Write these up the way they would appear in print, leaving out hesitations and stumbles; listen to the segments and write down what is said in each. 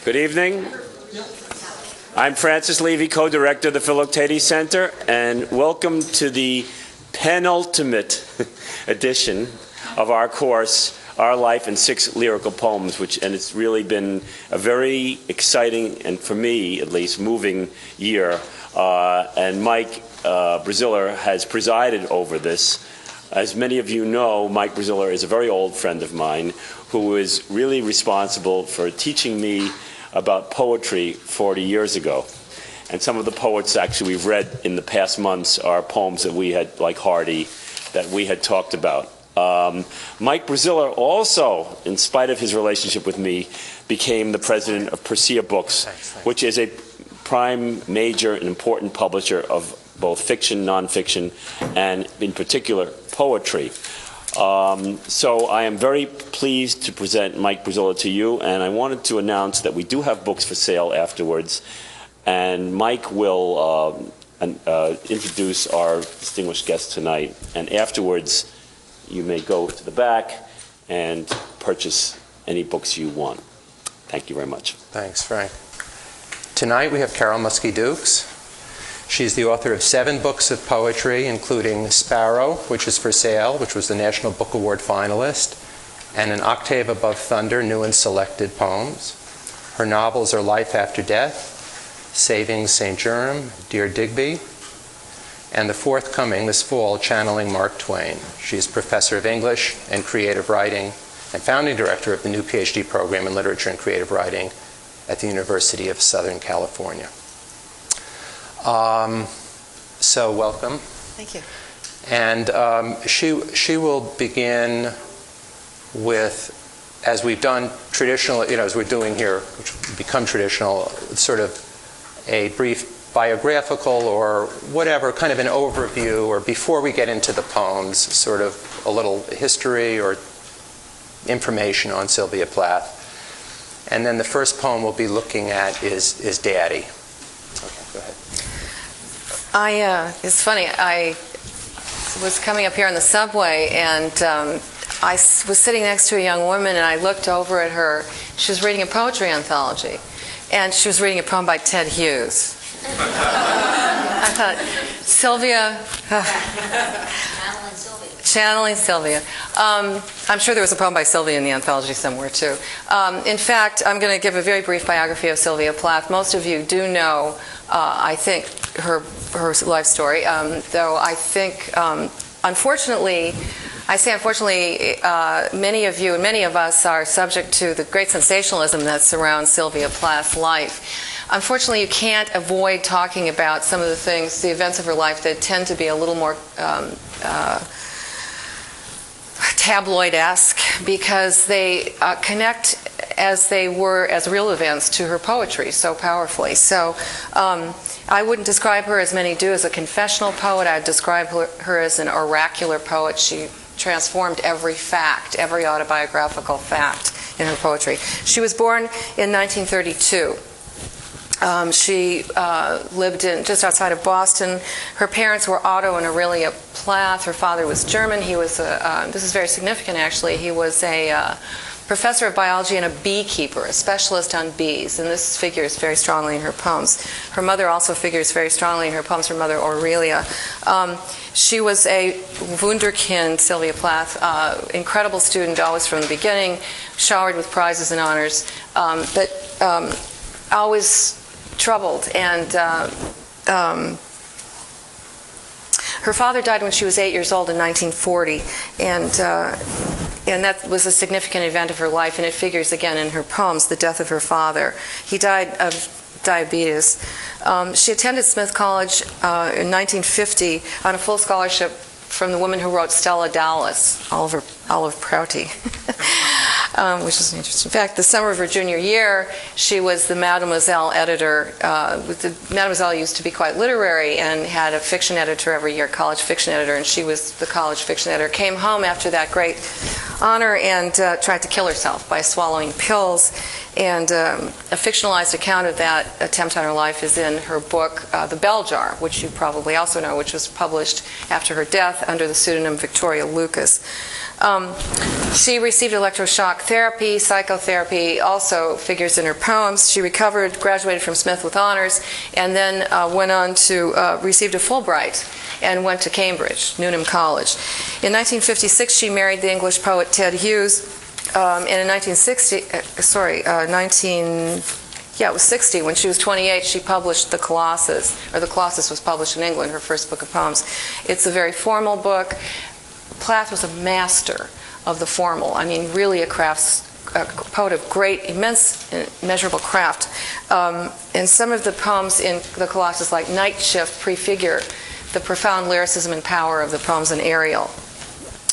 Good evening. I'm Francis Levy, co-director of the Philoctetes Center, and welcome to the penultimate edition of our course, Our Life in 6 Lyrical Poems, and it's really been a very exciting, and for me at least, moving year. And Mike Braziller has presided over this. As many of you know, Mike Braziller is a very old friend of mine who is really responsible for teaching me about poetry 40 years ago. And some of the poets actually we've read in the past months are poems that we had, like Hardy, that we had talked about. Mike Braziller also, in spite of his relationship with me, became the president of Persea Books, which is a prime, major, and important publisher of both fiction, nonfiction, and in particular, poetry. So I am very pleased to present Mike Braziller to you, and I wanted to announce that we do have books for sale afterwards, and Mike will introduce our distinguished guest tonight, and afterwards you may go to the back and purchase any books you want. Thank you very much. Thanks, Frank. Tonight we have Carol Muske-Dukes. She's the author of 7 books of poetry, including Sparrow, which is for sale, which was the National Book Award finalist, and An Octave Above Thunder, new and selected poems. Her novels are Life After Death, Saving St. Germ, Dear Digby, and the forthcoming this fall, Channeling Mark Twain. She's professor of English and creative writing and founding director of the new PhD program in literature and creative writing at the University of Southern California. So welcome. Thank you. And she will begin with, as we've done traditional, as we're doing here, which will become traditional, sort of a brief biographical or whatever, kind of an overview, or before we get into the poems, sort of a little history or information on Sylvia Plath. And then the first poem we'll be looking at is Daddy. Okay, go ahead. It's funny, I was coming up here on the subway, and I was sitting next to a young woman, and I looked over at her. She was reading a poetry anthology, and she was reading a poem by Ted Hughes. I thought, Sylvia... Channeling Sylvia. I'm sure there was a poem by Sylvia in the anthology somewhere, too. In fact, I'm going to give a very brief biography of Sylvia Plath. Most of you do know, I think, her life story, though I think, unfortunately, I say unfortunately, many of you and many of us are subject to the great sensationalism that surrounds Sylvia Plath's life. Unfortunately, you can't avoid talking about some of the things, the events of her life that tend to be a little more tabloid-esque, because they connect as they were as real events to her poetry so powerfully. So I wouldn't describe her, as many do, as a confessional poet. I'd describe her as an oracular poet. She transformed every fact, every autobiographical fact in her poetry. She was born in 1932. She lived just outside of Boston. Her parents were Otto and Aurelia Plath. Her father was German. He was this is very significant, actually. He was a professor of biology and a beekeeper, a specialist on bees, and this figures very strongly in her poems. Her mother also figures very strongly in her poems, her mother Aurelia. She was a wunderkind, Sylvia Plath, incredible student always from the beginning, showered with prizes and honors, but always troubled. And her father died when she was 8 years old in 1940, and that was a significant event of her life, and it figures again in her poems, the death of her father. He died of diabetes. She attended Smith College in 1950 on a full scholarship from the woman who wrote Stella Dallas, Olive Prouty. Which is interesting. In fact, the summer of her junior year, she was the Mademoiselle editor. Mademoiselle used to be quite literary and had a fiction editor every year, college fiction editor, and she was the college fiction editor. Came home after that great honor and tried to kill herself by swallowing pills. And a fictionalized account of that attempt on her life is in her book, The Bell Jar, which you probably also know, which was published after her death under the pseudonym Victoria Lucas. She received electroshock therapy, psychotherapy, also figures in her poems. She recovered, graduated from Smith with honors, and then went on to receive a Fulbright and went to Cambridge, Newnham College. In 1956, she married the English poet Ted Hughes, and in 1960, when she was 28, she published The Colossus, or The Colossus was published in England, her first book of poems. It's a very formal book. Plath was a master of the formal. I mean, really a poet of great, immense, immeasurable craft. And some of the poems in The Colossus, like Night Shift, prefigure the profound lyricism and power of the poems in Ariel.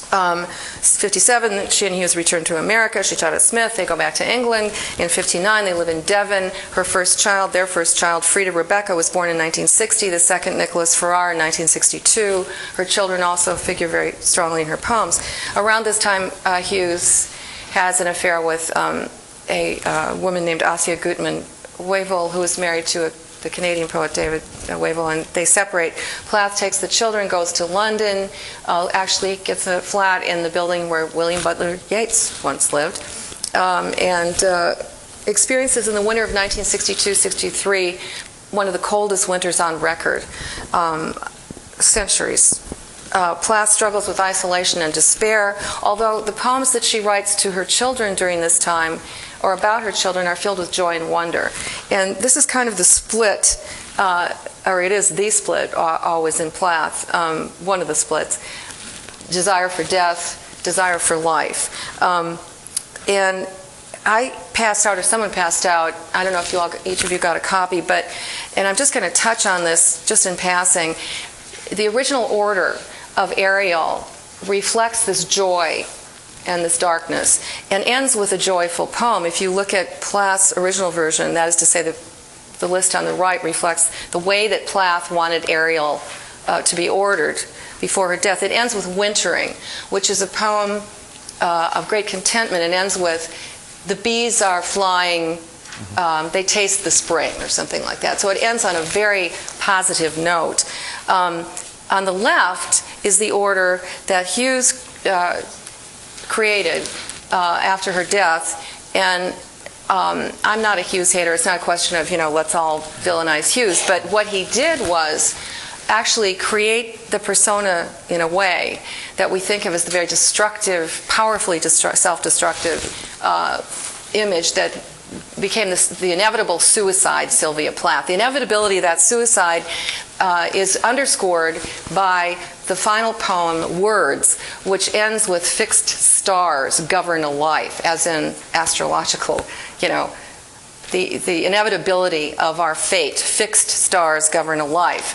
57, she and Hughes returned to America. She taught at Smith. They go back to England. In 59, they live in Devon. Her first child, their first child, Frida Rebecca, was born in 1960. The second, Nicholas Farrar, in 1962. Her children also figure very strongly in her poems. Around this time, Hughes has an affair with a woman named Assia Gutman Wavell, who is married to the Canadian poet David Wavell, and they separate. Plath takes the children, goes to London, actually gets a flat in the building where William Butler Yeats once lived, and experiences in the winter of 1962-63 one of the coldest winters on record, centuries. Plath struggles with isolation and despair, although the poems that she writes to her children during this time or about her children are filled with joy and wonder. And this is kind of the split, or it is the split always in Plath, one of the splits, desire for death, desire for life. And I passed out, or someone passed out, I don't know if each of you got a copy, and I'm just going to touch on this just in passing. The original order of Ariel reflects this joy and this darkness, and ends with a joyful poem. If you look at Plath's original version, that is to say the list on the right reflects the way that Plath wanted Ariel to be ordered before her death. It ends with Wintering, which is a poem of great contentment. It ends with, the bees are flying, they taste the spring, or something like that. So it ends on a very positive note. On the left is the order that Hughes created after her death, and I'm not a Hughes hater. It's not a question of, let's all villainize Hughes, but what he did was actually create the persona in a way that we think of as the very destructive, powerfully self-destructive image that became the inevitable suicide, Sylvia Plath. The inevitability of that suicide is underscored by the final poem, Words, which ends with fixed stars govern a life, as in astrological, the inevitability of our fate, fixed stars govern a life.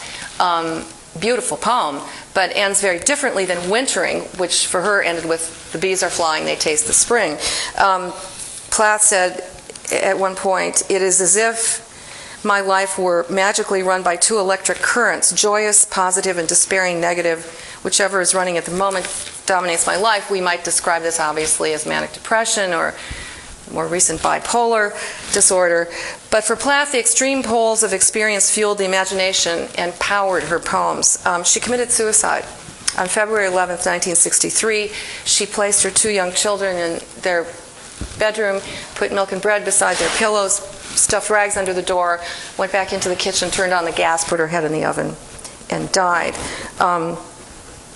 Beautiful poem, but ends very differently than Wintering, which for her ended with, the bees are flying, they taste the spring. Plath said at one point, it is as if my life were magically run by two electric currents, joyous, positive, and despairing, negative. Whichever is running at the moment dominates my life. We might describe this obviously as manic depression or more recent bipolar disorder. But for Plath, the extreme poles of experience fueled the imagination and powered her poems. She committed suicide. On February 11th, 1963, she placed her two young children in their bedroom, put milk and bread beside their pillows, stuffed rags under the door, went back into the kitchen, turned on the gas, put her head in the oven, and died.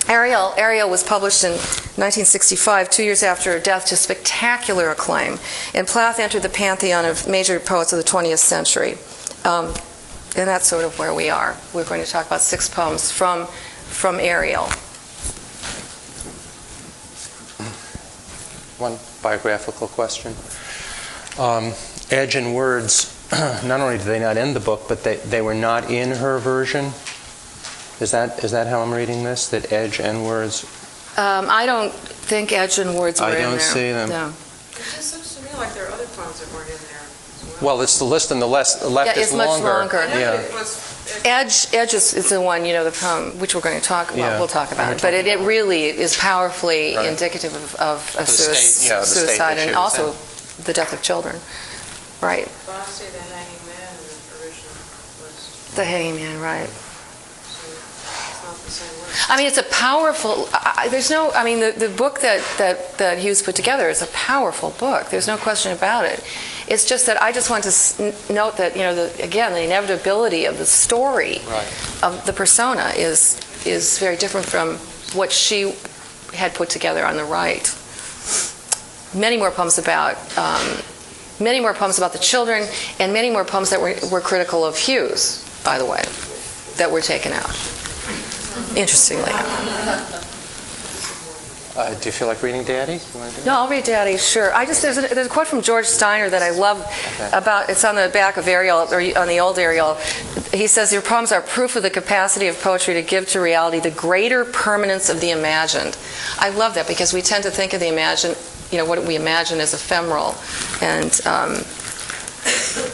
Ariel was published in 1965, 2 years after her death, to spectacular acclaim. And Plath entered the pantheon of major poets of the 20th century. And that's sort of where we are. We're going to talk about 6 poems from Ariel. One biographical question. Edge and Words, not only did they not end the book, but they were not in her version. Is that how I'm reading this? That Edge and Words? I don't think Edge and Words were in there. I don't see them. No. It just looks to me like there are other poems that weren't in there as Well, it's the list on the left is longer. It's much longer. I know Yeah. it was, Edge is the one, the poem, which we're going to talk about. Yeah. We'll talk about it. But it really is powerfully indicative of The state that suicide she and was also in. the death of children. Right. Bossy, the Hanging Man in the original list. The Hanging Man, right. So it's not the same way. I mean, it's a powerful. There's no. I mean, the book that Hughes put together is a powerful book. There's no question about it. It's just that I just want to note that again, the inevitability of the story of the persona is very different from what she had put together on the right. Many more poems about the children, and many more poems that were critical of Hughes, by the way, that were taken out. Interestingly. Do you feel like reading Daddy? You want to do it? No, I'll read Daddy, sure. There's a quote from George Steiner that I love about, it's on the back of Ariel, or on the old Ariel. He says, your poems are proof of the capacity of poetry to give to reality the greater permanence of the imagined. I love that because we tend to think of the imagined, what we imagine as ephemeral and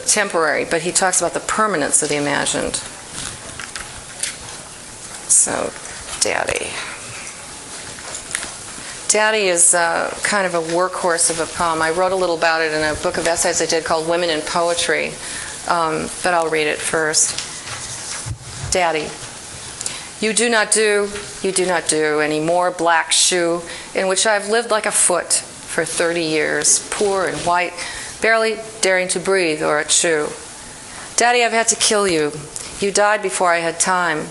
temporary, but he talks about the permanence of the imagined. So, Daddy. Daddy is kind of a workhorse of a poem. I wrote a little about it in a book of essays I did called Women in Poetry, but I'll read it first. Daddy. You do not do any more black shoe in which I have lived like a foot for 30 years, poor and white, barely daring to breathe or a chew. Daddy, I've had to kill you. You died before I had time.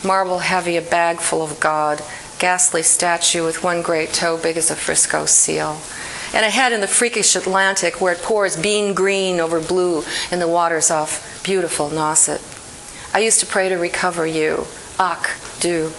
Marble heavy, a bag full of God, ghastly statue with one great toe big as a Frisco seal, and a head in the freakish Atlantic where it pours bean green over blue in the waters off beautiful Nauset. I used to pray to recover you, ach, du.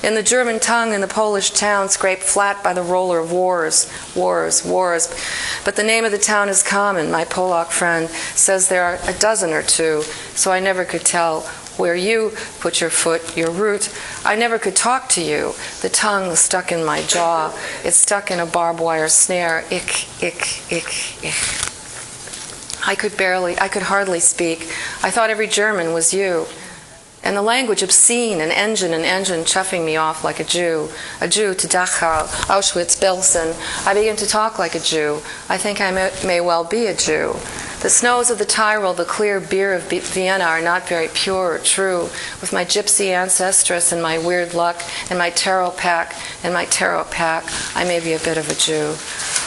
In the German tongue, in the Polish town, scraped flat by the roller of wars. But the name of the town is common. My Polak friend says there are a dozen or two, so I never could tell where you put your foot, your root. I never could talk to you. The tongue stuck in my jaw. It's stuck in a barbed wire snare. Ich. I could hardly speak. I thought every German was you. And the language obscene, an engine chuffing me off like a Jew to Dachau, Auschwitz, Belsen. I begin to talk like a Jew. I think I may well be a Jew. The snows of the Tyrol, the clear beer of Vienna are not very pure or true. With my gypsy ancestress and my weird luck and my tarot pack, I may be a bit of a Jew.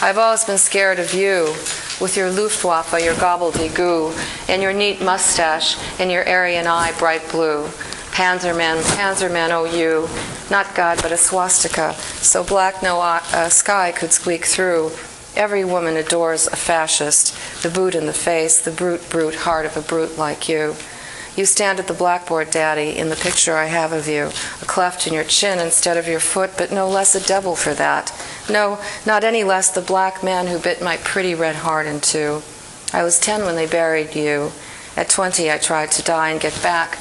I've always been scared of you, with your Luftwaffe, your gobbledygook, and your neat mustache, and your Aryan eye, bright blue. Panzerman, oh you, not God, but a swastika, so black no sky could squeak through. Every woman adores a fascist, the boot in the face, the brute heart of a brute like you. You stand at the blackboard, Daddy, in the picture I have of you, a cleft in your chin instead of your foot, but no less a devil for that. No, not any less the black man who bit my pretty red heart in two. I was 10 when they buried you. At 20 I tried to die and get back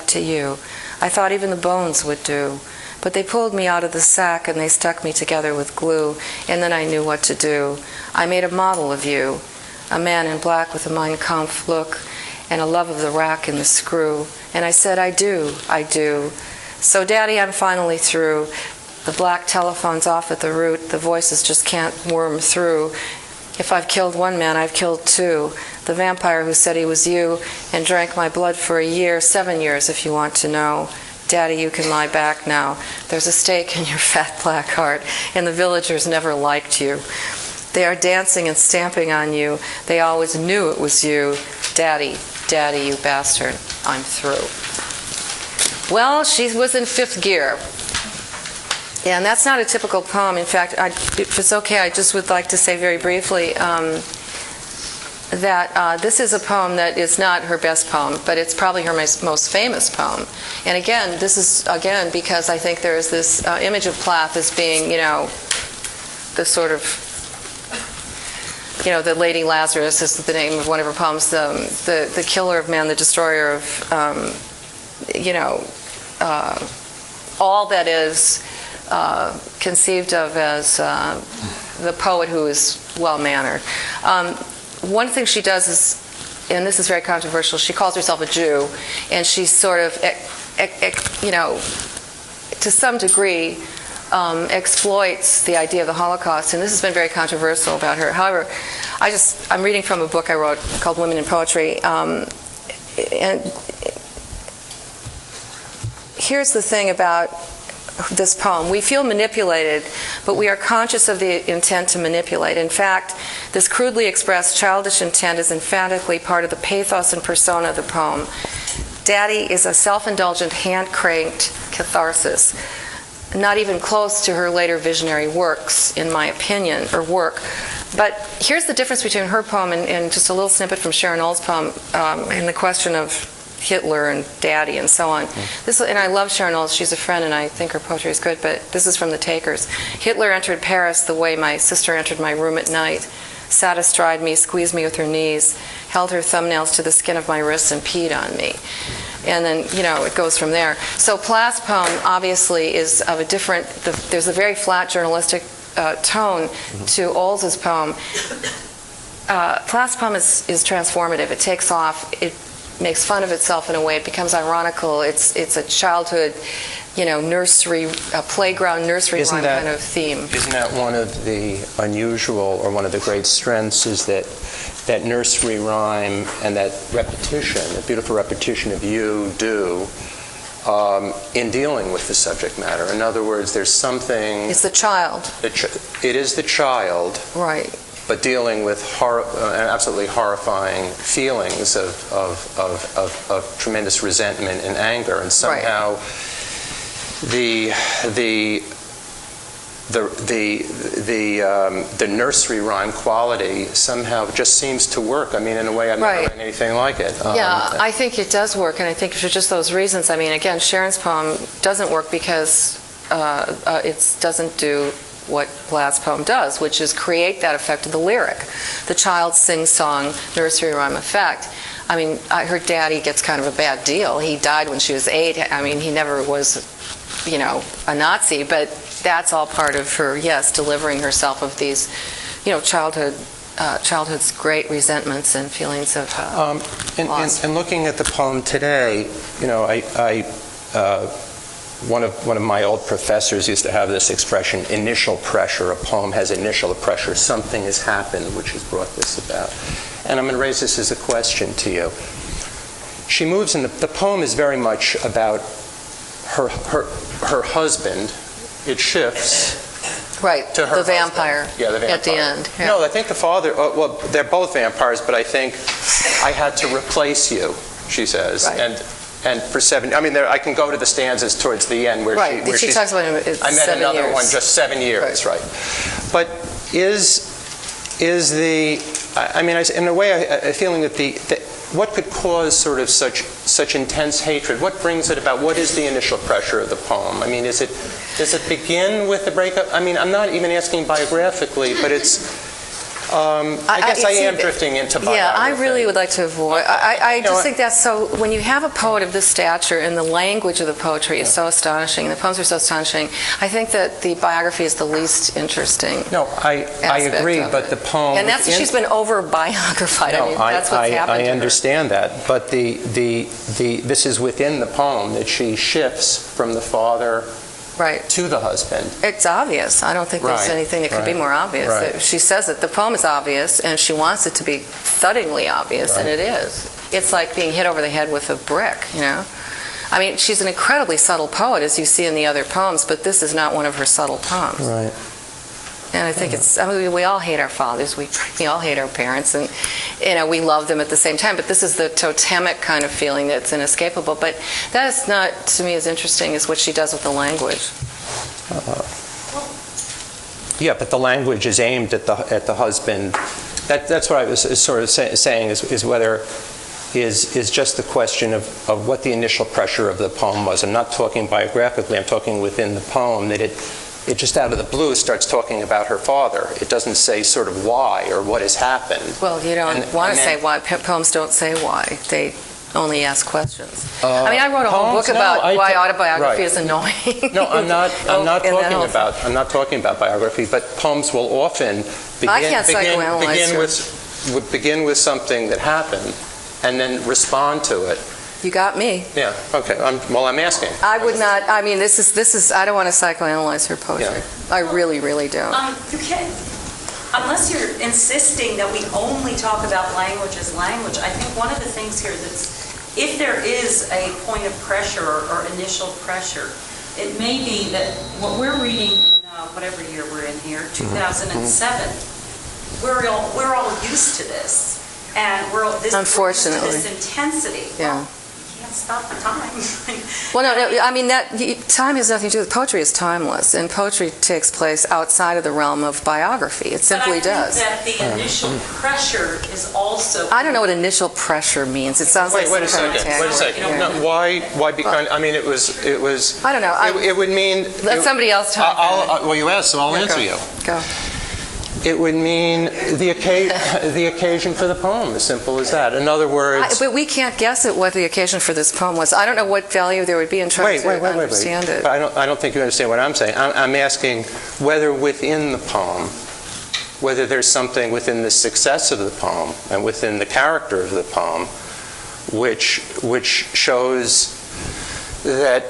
to you. I thought even the bones would do. But they pulled me out of the sack and they stuck me together with glue, and then I knew what to do. I made a model of you, a man in black with a Mein Kampf look and a love of the rack and the screw. And I said, I do. So, Daddy, I'm finally through. The black telephone's off at the root. The voices just can't worm through. If I've killed one man, I've killed two. The vampire who said he was you and drank my blood for a year, 7 years if you want to know. Daddy, you can lie back now. There's a stake in your fat black heart, and the villagers never liked you. They are dancing and stamping on you. They always knew it was you. Daddy, you bastard, I'm through. Well, she was in fifth gear. And that's not a typical poem. In fact, if it's okay, I just would like to say very briefly that this is a poem that is not her best poem, but it's probably her most famous poem. And again, this is, because I think there is this image of Plath as being, the sort of, the Lady Lazarus is the name of one of her poems, the killer of man, the destroyer of, all that is conceived of as the poet who is well-mannered. One thing she does is, and this is very controversial, she calls herself a Jew, and she sort of, to some degree, exploits the idea of the Holocaust, and this has been very controversial about her. However, I'm reading from a book I wrote called Women in Poetry, and here's the thing about this poem. We feel manipulated, but we are conscious of the intent to manipulate. In fact, this crudely expressed childish intent is emphatically part of the pathos and persona of the poem. Daddy is a self-indulgent, hand-cranked catharsis, not even close to her later visionary works, in my opinion, or work. But here's the difference between her poem and just a little snippet from Sharon Oll's poem, and the question of Hitler and Daddy and so on. And I love Sharon Oll. She's a friend, and I think her poetry is good, but this is from The Takers. Hitler entered Paris the way my sister entered my room at night, sat astride me, squeezed me with her knees, held her thumbnails to the skin of my wrists and peed on me. And then, it goes from there. So Plath's poem obviously is of a different, there's a very flat journalistic tone to Oll's poem. Plath's poem is transformative. It takes off. It makes fun of itself in a way. It becomes ironical. It's a childhood, nursery, playground nursery rhyme kind of theme. Isn't that one of the unusual, or one of the great strengths, is that nursery rhyme and that repetition, the beautiful repetition of you, do, in dealing with the subject matter. In other words, there's something... It's the child. It is the child. Right. But dealing with absolutely horrifying feelings of tremendous resentment and anger, and somehow the nursery rhyme quality somehow just seems to work. I mean, in a way I've never read anything like it. I think it does work, and I think for just those reasons. I mean, again, Sharon's poem doesn't work because it doesn't do what Plath's poem does, which is create that effect of the lyric, the child sing-song nursery rhyme effect. I mean, her daddy gets kind of a bad deal. He died when she was 8. I mean, he never was, a Nazi, but that's all part of her, delivering herself of these, childhood's great resentments and feelings of loss. And looking at the poem today, one of my old professors used to have this expression, initial pressure. A poem has initial pressure. Something has happened which has brought this about. And I'm going to raise this as a question to you. She moves in the poem is very much about her husband. It shifts to her the vampire, the vampire at the end. Yeah. No, I think the father, well, they're both vampires, but I think I had to replace you, she says. And for 7, I mean, I can go to the stanzas towards the end where she talks about him. I met another one, just 7 years, right? But is the, I mean, in a way, a feeling that what could cause sort of such intense hatred? What brings it about? What is the initial pressure of the poem? I mean, does it begin with the breakup? I mean, I'm not even asking biographically, but it's. I guess I am drifting into biography. Yeah, I really would like to avoid. I just think that's so. When you have a poet of this stature, and the language of the poetry is so astonishing, the poems are so astonishing, I think that the biography is the least interesting. No, I agree, but the poem. And that's she's been over biographied. No, I mean, that's what's happened. I understand that, but this is within the poem that she shifts from the father. To the husband. It's obvious. I don't think there's anything that could be more obvious. She says it. The poem is obvious, and she wants it to be thuddingly obvious, and it is. It's like being hit over the head with a brick, I mean, she's an incredibly subtle poet, as you see in the other poems, but this is not one of her subtle poems. Right. And I think we all hate our fathers. We all hate our parents, and we love them at the same time. But this is the totemic kind of feeling that's inescapable. But that is not, to me, as interesting as what she does with the language. Yeah, but the language is aimed at the husband. That's what I was sort of saying is whether is just the question of what the initial pressure of the poem was. I'm not talking biographically. I'm talking within the poem that it just out of the blue starts talking about her father. It doesn't say sort of why or what has happened. Well, you don't want to say why. Poems don't say why. They only ask questions. I mean, I wrote a whole book about why autobiography is annoying. No, I'm not talking about biography, but poems will often begin with something that happened and then respond to it. You got me. Yeah. Okay. I'm asking. I would not. I mean, this is. I don't want to psychoanalyze her poetry. Yeah. I really, really don't. You can't, unless you're insisting that we only talk about language as language. I think one of the things here that's if there is a point of pressure or initial pressure, it may be that what we're reading in whatever year we're in here, 2007, we're all used to this, and we're used to Unfortunately. this intensity. Yeah. Well, you can't stop the time. Well, no, I mean, time has nothing to do with poetry. Is timeless, and poetry takes place outside of the realm of biography. It simply does. But I think that the initial pressure is also... I don't know what initial pressure means. It sounds like Wait a some kind second. of Wait a second. tag. No, why be kind? I mean, it was. I don't know. It would mean. Let somebody else talk. Well, you asked, so I'll answer you. Go. It would mean the occasion for the poem, as simple as that. In other words... But we can't guess at what the occasion for this poem was. I don't know what value there would be in trying to understand it. I don't think you understand what I'm saying. I'm asking whether within the poem, whether there's something within the success of the poem and within the character of the poem which shows that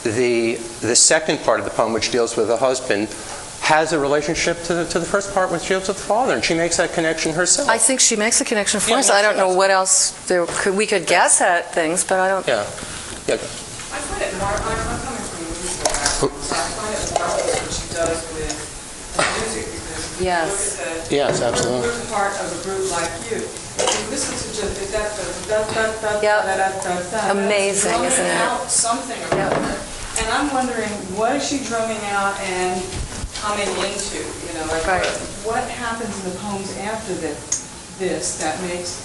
the second part of the poem, which deals with the husband, has a relationship to the first part, which deals with the father, and she makes that connection herself. I think she makes a connection for us. I don't know what else we could guess at things, but I don't. Yeah. I find it more, I'm coming from a musical background, so I find it marvelous what she does with music, because Yes. look at Yes, absolutely. We're part of a group like you. If you listen to just Amazing, isn't it? Out something about her. And I'm wondering, what is she drumming out and coming into? You know, like what happens in the poems after this that makes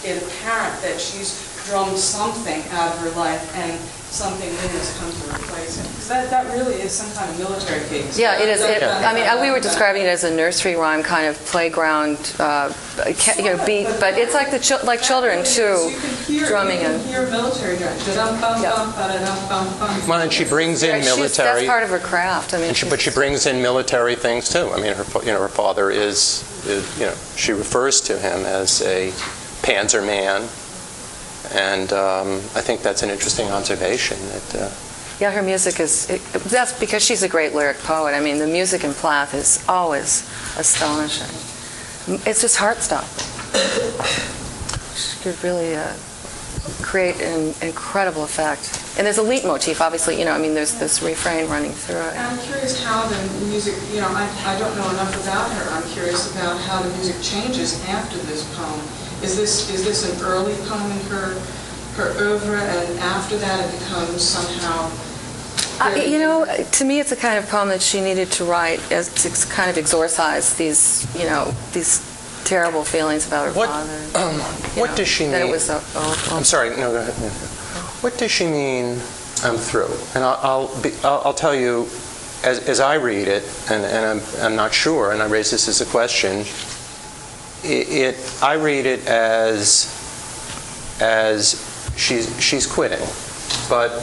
it apparent that she's drummed something out of her life and something new has come to replace it? Because that really is some kind of military piece. Yeah, it is. I mean, we were describing it as a nursery rhyme kind of playground, beat, but it's like like children too, drumming and. You can hear military drums. Well, and she brings in military. That's part of her craft. I mean, but she brings in military things too. I mean, her father is she refers to him as a Panzer man. And I think that's an interesting observation. Yeah, her music is, that's because she's a great lyric poet. I mean, the music in Plath is always astonishing. It's just heart-stopping. She could really create an incredible effect. And there's a leitmotif, obviously, I mean, there's this refrain running through it. I'm curious how the music, I don't know enough about her. I'm curious about how the music changes after this poem. Is this an early poem in her oeuvre, and after that it becomes somehow... to me it's a kind of poem that she needed to write as to kind of exorcise these terrible feelings about her father. What does she mean? That it was I'm sorry, no, go ahead. What does she mean, I'm through? And I'll tell you, as I read it, and I'm not sure, and I raise this as a question, I read it as she's quitting, but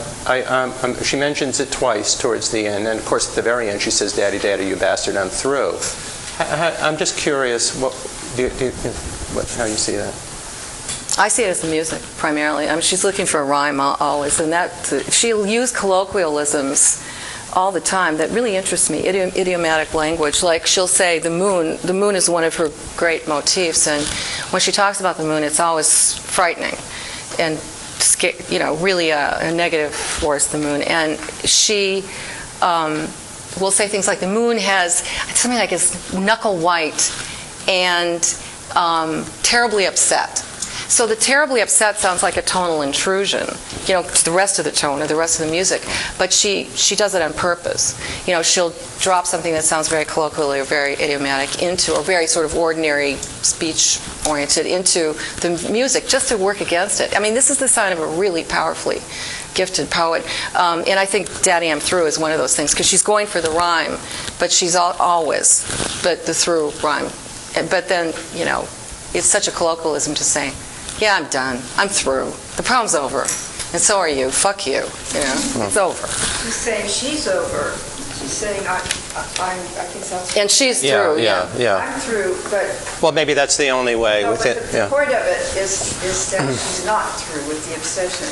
she mentions it twice towards the end, and of course at the very end she says, "Daddy, Daddy, you bastard, I'm through." I'm just curious, how you see that? I see it as the music primarily. I mean, she's looking for a rhyme always, and she'll use colloquialisms all the time that really interests me, idiomatic language. Like she'll say the moon is one of her great motifs, and when she talks about the moon, it's always frightening and really a negative force, the moon. And she will say things like the moon has something like it's knuckle white and terribly upset. So the terribly upset sounds like a tonal intrusion, to the rest of the tone or the rest of the music. But she does it on purpose. She'll drop something that sounds very colloquially or very idiomatic into, or very sort of ordinary speech-oriented into the music just to work against it. I mean, this is the sign of a really powerfully gifted poet. And I think Daddy, I'm Through is one of those things, because she's going for the rhyme, but she's always the through rhyme. But then, it's such a colloquialism to say, yeah, I'm done. I'm through. The problem's over. And so are you. Fuck you. It's over. She's saying she's over. She's saying I think that's... And she's through. Yeah. I'm through, but... Well, maybe that's the only way No, with but it. the point of it is that she's not through with the obsession.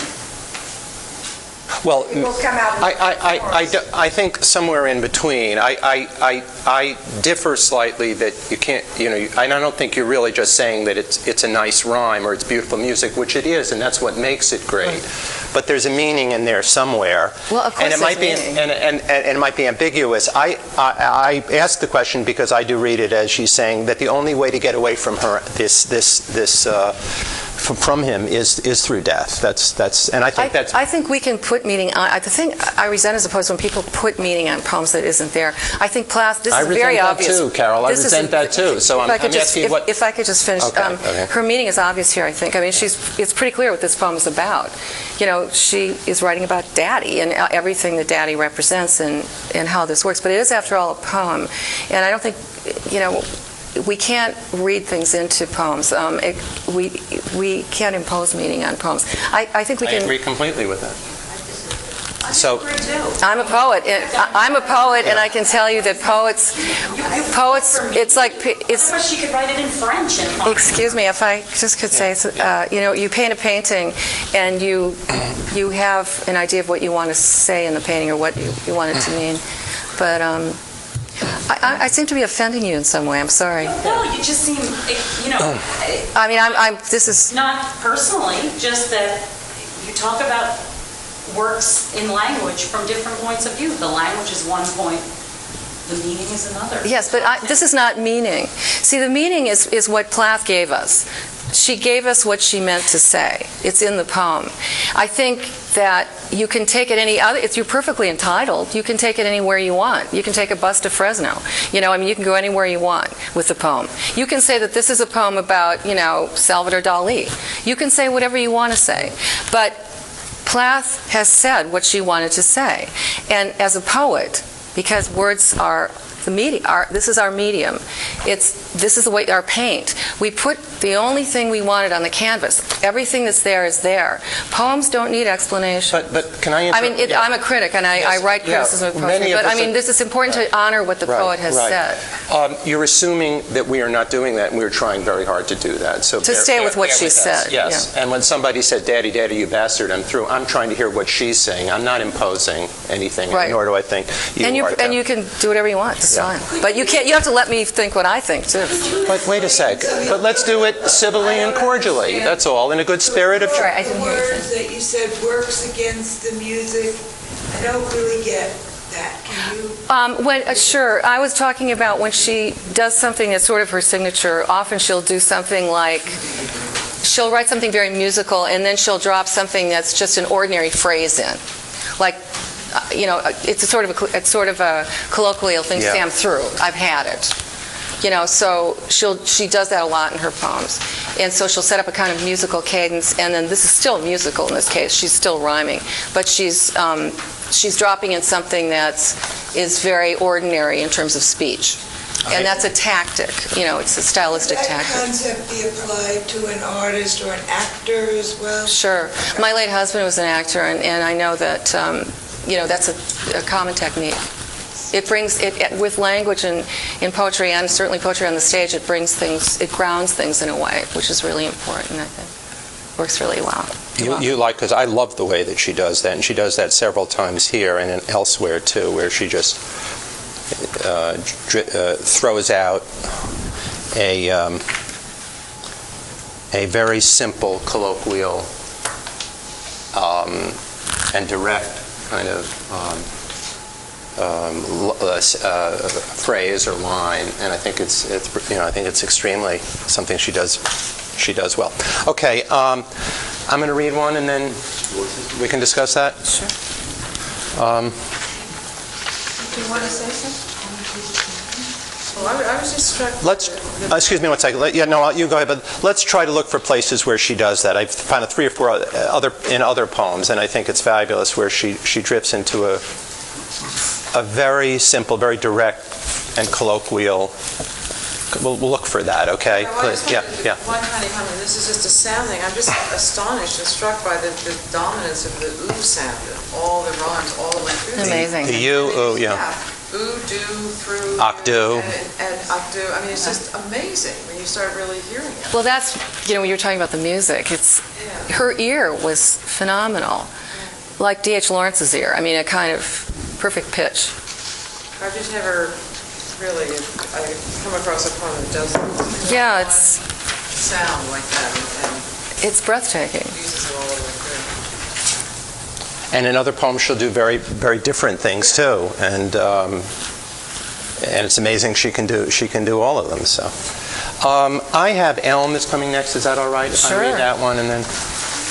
Well, It will come out. I think somewhere in between. I differ slightly that you can't, and I don't think you're really just saying that it's a nice rhyme or it's beautiful music, which it is, and that's what makes it great. But there's a meaning in there somewhere. Well, of course and it might be, meaning. and it might be ambiguous. I asked the question because I do read it as she's saying that the only way to get away from her from him is through death. And I think that's. I think we can put meaning on. The thing I resent is opposed when people put meaning on poems that isn't there. I think Plath. This is very obvious. I resent that too, Carol. I resent that too. So I'm asking what. If I could just finish, Okay. her meaning is obvious here. I think. I mean, it's pretty clear what this poem is about. She is writing about Daddy and everything that Daddy represents and how this works. But it is, after all, a poem, and I don't think we can't read things into poems. We can't impose meaning on poems. I think we can. I agree completely with that. I'm a poet. And I can tell you that poets. It's like it's. She could write it in French. Excuse me, if I just could say, you paint a painting, and you have an idea of what you want to say in the painting or what you want it to mean, but. I seem to be offending you in some way. I'm sorry. No, you just seem, I mean, this is not personally, just that you talk about works in language from different points of view. The language is one point, the meaning is another. Yes, but this is not meaning. See, the meaning is what Plath gave us. She gave us what she meant to say. It's in the poem. I think that you can take it if you're perfectly entitled, you can take it anywhere you want. You can take a bus to Fresno. You can go anywhere you want with the poem. You can say that this is a poem about, Salvador Dali. You can say whatever you want to say. But Plath has said what she wanted to say. And as a poet, because words are the medium, this is our medium. This is the way our paint. We put the only thing we wanted on the canvas. Everything that's there is there. Poems don't need explanation. But can I answer? I mean, I'm a critic, and I write criticism of poetry. But I mean, this is important to honor what the poet has said. You're assuming that we are not doing that, and we're trying very hard to do that. So to stay with what she said. Yes. Yeah. And when somebody said, "Daddy, Daddy, you bastard," I'm through. I'm trying to hear what she's saying. I'm not imposing anything, nor do I think you are. And you can do whatever you want. It's fine. But you can't. You have to let me think what I think too. But wait a sec. But let's do it civilly and cordially. That's all, in a good spirit of. Sorry, I didn't hear you. Words that you said works against the music. I don't really get that. Can you? Sure. I was talking about when she does something that's sort of her signature. Often she'll do something like. She'll write something very musical, and then she'll drop something that's just an ordinary phrase in, like. It's sort of a colloquial thing. Yeah. Say, I'm through. I've had it. So she does that a lot in her poems, and so she'll set up a kind of musical cadence, and then this is still musical in this case. She's still rhyming, but she's dropping in something is very ordinary in terms of speech, and that's a tactic. It's a stylistic tactic. That concept be applied to an artist or an actor as well? Sure. My late husband was an actor, and I know that. That's a common technique. It brings it with language and in poetry, and certainly poetry on the stage. It grounds things in a way, which is really important. I think works really well. Because I love the way that she does that, and she does that several times here and elsewhere too, where she just throws out a very simple, colloquial, and direct kind of phrase or line, and I think it's extremely something she does well. Okay, I'm going to read one, and then we can discuss that. Sure. Do you want to say something? Well, I was just struck. Excuse me one second. You go ahead. But let's try to look for places where she does that. I've found 3 or 4 other poems, and I think it's fabulous where she drifts into a very simple, very direct, and colloquial. We'll look for that. Okay. Please. Yeah. One tiny comment. This is just astounding. I'm just astonished and struck by the dominance of the ooh sound. All the rhymes all went through. Amazing. The ooh, yeah. Ooh, do, through, octo. And octo. I mean, it's just amazing when you start really hearing it. Well, that's, when you're talking about the music, her ear was phenomenal. like D.H. Lawrence's ear. I mean, a kind of perfect pitch. I've just never really, I come across a poem that doesn't Yeah, it's sound like that and breathtaking. uses it all the way through. And in other poems, she'll do very, very different things too, and it's amazing she can do all of them. So, I have Elm that's coming next. Is that all right? Sure. I read that one, and then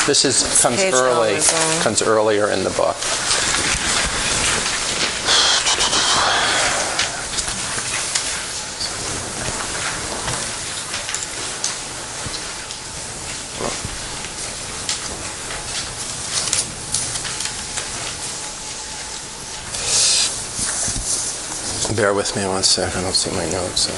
this Page numbers, comes earlier in the book. Bear with me 1 second. I don't see my notes on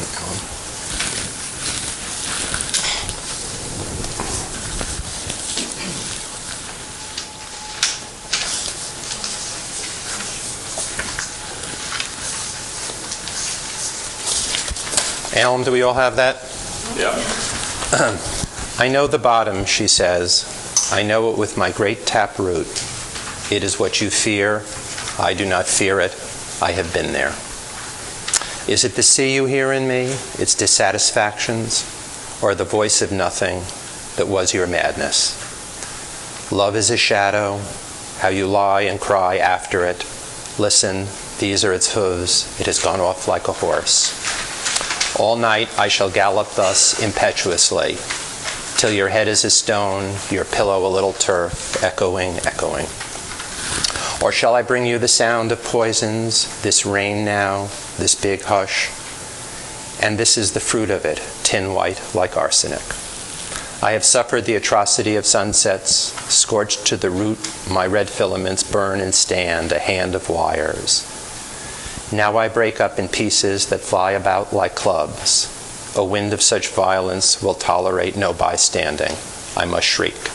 Elm. Elm, do we all have that? Yeah. I know the bottom, she says. I know it with my great taproot. It is what you fear. I do not fear it. I have been there. Is it the sea you hear in me, its dissatisfactions, or the voice of nothing that was your madness? Love is a shadow, how you lie and cry after it. Listen, these are its hooves. It has gone off like a horse. All night I shall gallop thus impetuously, till your head is a stone, your pillow a little turf, echoing, echoing. Or shall I bring you the sound of poisons, this rain now, this big hush? And this is the fruit of it, tin white like arsenic. I have suffered the atrocity of sunsets, scorched to the root, my red filaments burn and stand, a hand of wires. Now I break up in pieces that fly about like clubs. A wind of such violence will tolerate no bystanding. I must shriek.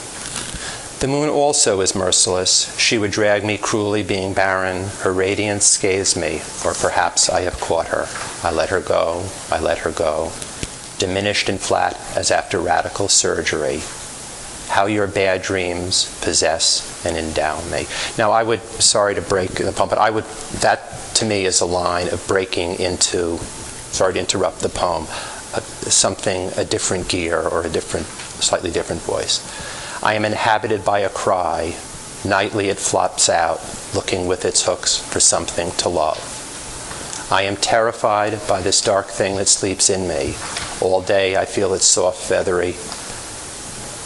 The moon also is merciless. She would drag me cruelly being barren. Her radiance scathes me, or perhaps I have caught her. I let her go, I let her go. Diminished and flat as after radical surgery. How your bad dreams possess and endow me. Now sorry to break the poem, but that to me is a line of breaking into, sorry to interrupt the poem, a different gear or slightly different voice. I am inhabited by a cry. Nightly it flops out, looking with its hooks for something to love. I am terrified by this dark thing that sleeps in me. All day I feel its soft, feathery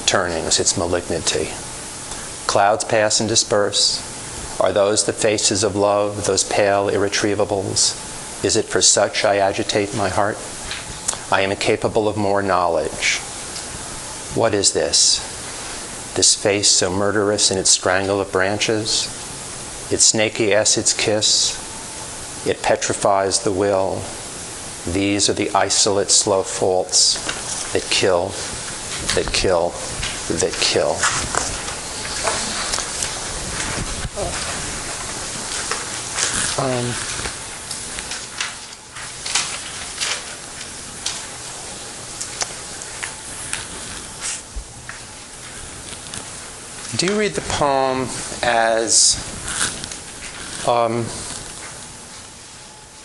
turnings, its malignity. Clouds pass and disperse. Are those the faces of love, those pale irretrievables? Is it for such I agitate my heart? I am incapable of more knowledge. What is this? This face so murderous in its strangle of branches, its snaky acid's kiss, it petrifies the will. These are the isolate slow faults that kill, that kill, that kill. Do you read the poem as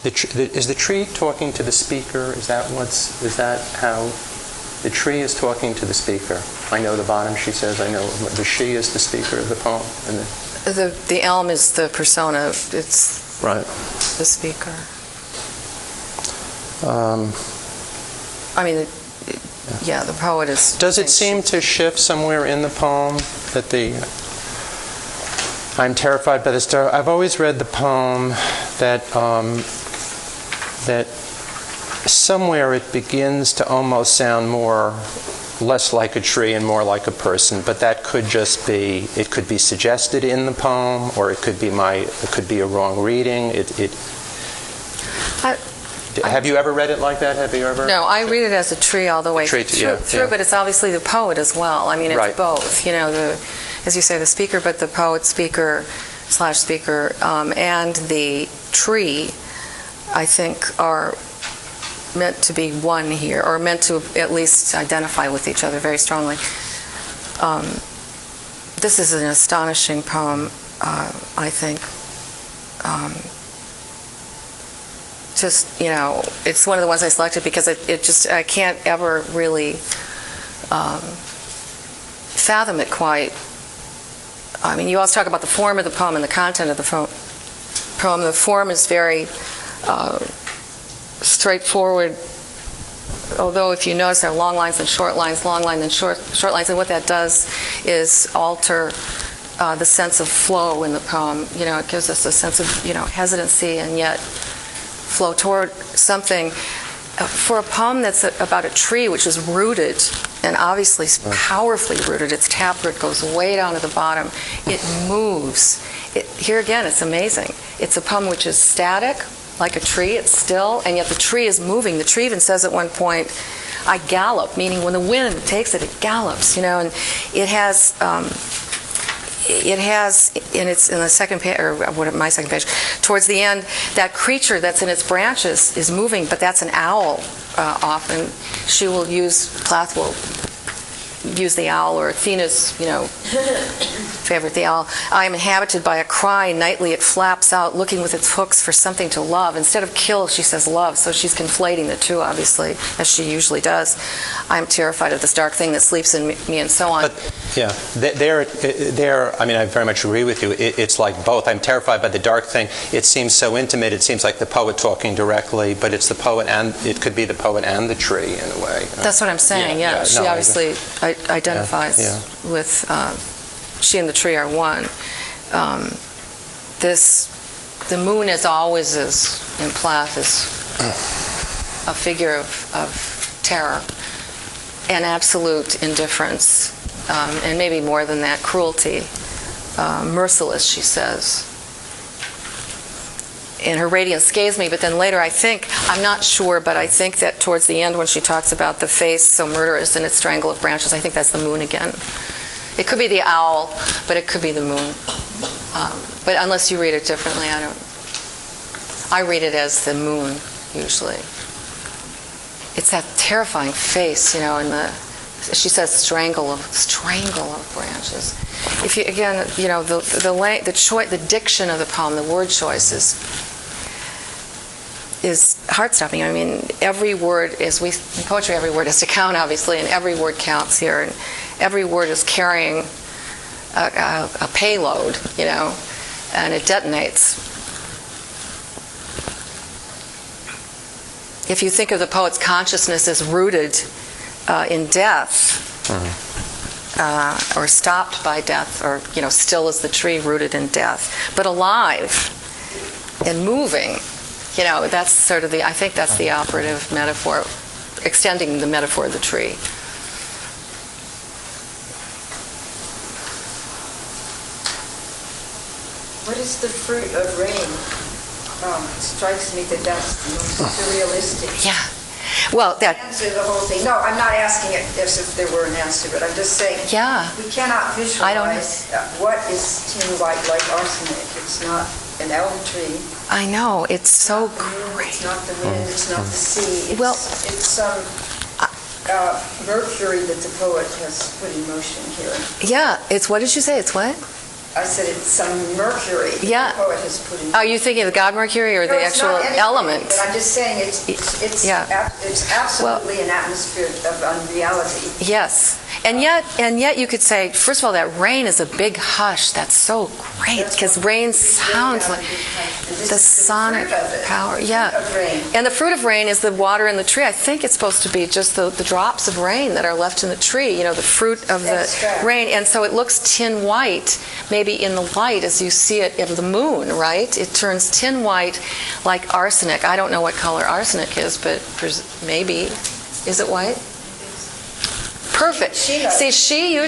is the tree talking to the speaker? Is that how the tree is talking to the speaker? I know the bottom, she says. I know the she is the speaker of the poem. And The elm is the persona. It's right. The speaker. I mean, yeah, the poet is. Does it seem to shift somewhere in the poem that I'm terrified by this dark? I've always read the poem that somewhere it begins to almost sound less like a tree and more like a person, but that could just be, it could be suggested in the poem, or it could be a wrong reading. Have you ever read it like that? Have you ever? No, I read it as a tree all the way through, yeah. but it's obviously the poet as well. I mean, it's right. both, as you say, the speaker, but the poet, speaker, and the tree, I think, are meant to be one here, or meant to at least identify with each other very strongly. This is an astonishing poem. I think. Just, it's one of the ones I selected because I can't ever really fathom it quite. I mean, you always talk about the form of the poem and the content of the poem. The form is very straightforward, although if you notice there are long lines and short lines, long lines and short lines, and what that does is alter the sense of flow in the poem. It gives us a sense of, hesitancy and yet flow toward something. For a poem that's about a tree which is rooted, and obviously powerfully rooted, its taproot goes way down to the bottom, it moves. Here again, it's amazing. It's a poem which is static, like a tree, it's still, and yet the tree is moving. The tree even says at one point, I gallop, meaning when the wind takes it, it gallops, and it has, and it's in the second page, or my second page, towards the end, that creature that's in its branches is moving, but that's an owl often. Plath will use the owl, or Athena's, favorite, the owl. I am inhabited by a cry, nightly it flaps out, looking with its hooks for something to love. Instead of kill, she says love, so she's conflating the two, obviously, as she usually does. I am terrified of this dark thing that sleeps in me, and so on. But, yeah, I mean, I very much agree with you. It's like both. I'm terrified by the dark thing. It seems so intimate. It seems like the poet talking directly, but it's the poet, and it could be the poet and the tree, in a way. That's what I'm saying, yeah. She obviously identifies with... she and the tree are one. The moon, as always is in Plath, is a figure of terror and absolute indifference, and maybe more than that, cruelty. Merciless, she says. And her radiance scares me, but then later I'm not sure, but I think that towards the end when she talks about the face so murderous in its strangle of branches, I think that's the moon again. It could be the owl, but it could be the moon. But unless you read it differently, I read it as the moon, usually. It's that terrifying face, and she says strangle of branches. If you, again, the diction of the poem, the word choice is heart-stopping. I mean, every word in poetry, every word has to count, obviously, and every word counts here. And every word is carrying a payload, and it detonates. If you think of the poet's consciousness as rooted in death, or stopped by death, or, still as the tree rooted in death, but alive and moving, that's sort of I think that's the operative metaphor, extending the metaphor of the tree. What is the fruit of rain? It strikes me that that's the most surrealistic. Yeah. Well, that... Answer the whole thing. No, I'm not asking it as if there were an answer, but I'm just saying we cannot visualize what is tin white like arsenic. It's not an elm tree. I know. It's so great. It's not the wind. It's not the sea. It's some mercury that the poet has put in motion here. Yeah. It's, what did you say? It's what? I said it's some mercury that the poet has put in. Are you thinking of the god Mercury or the actual element? But I'm just saying it's absolutely an atmosphere of unreality. Yes. And yet you could say, first of all, that rain is a big hush. That's so great, because rain sounds like the sonic power. Yeah. And the fruit of rain is the water in the tree. I think it's supposed to be just the drops of rain that are left in the tree, the fruit of the rain. And so it looks tin white, maybe in the light as you see it of the moon, right? It turns tin white like arsenic. I don't know what color arsenic is, but maybe. Is it white? Perfect. See, she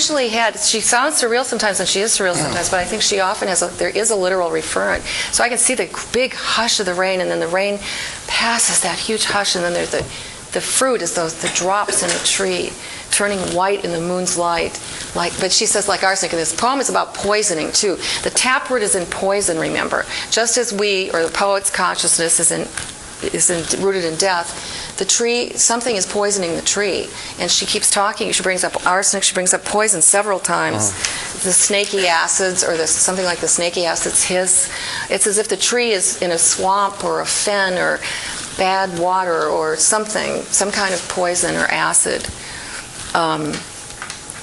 sounds surreal sometimes, and she is surreal sometimes, but I think she often there is a literal referent. So I can see the big hush of the rain, and then the rain passes that huge hush, and then there's the fruit is the drops in the tree, turning white in the moon's light. But she says like arsenic, and this poem is about poisoning too. The taproot is in poison, remember. Just as the poet's consciousness is rooted in death, the tree, something is poisoning the tree. And she keeps talking. She brings up arsenic. She brings up poison several times. the snaky acids or something like the snaky acids hiss. It's as if the tree is in a swamp or a fen or bad water or something, some kind of poison or acid,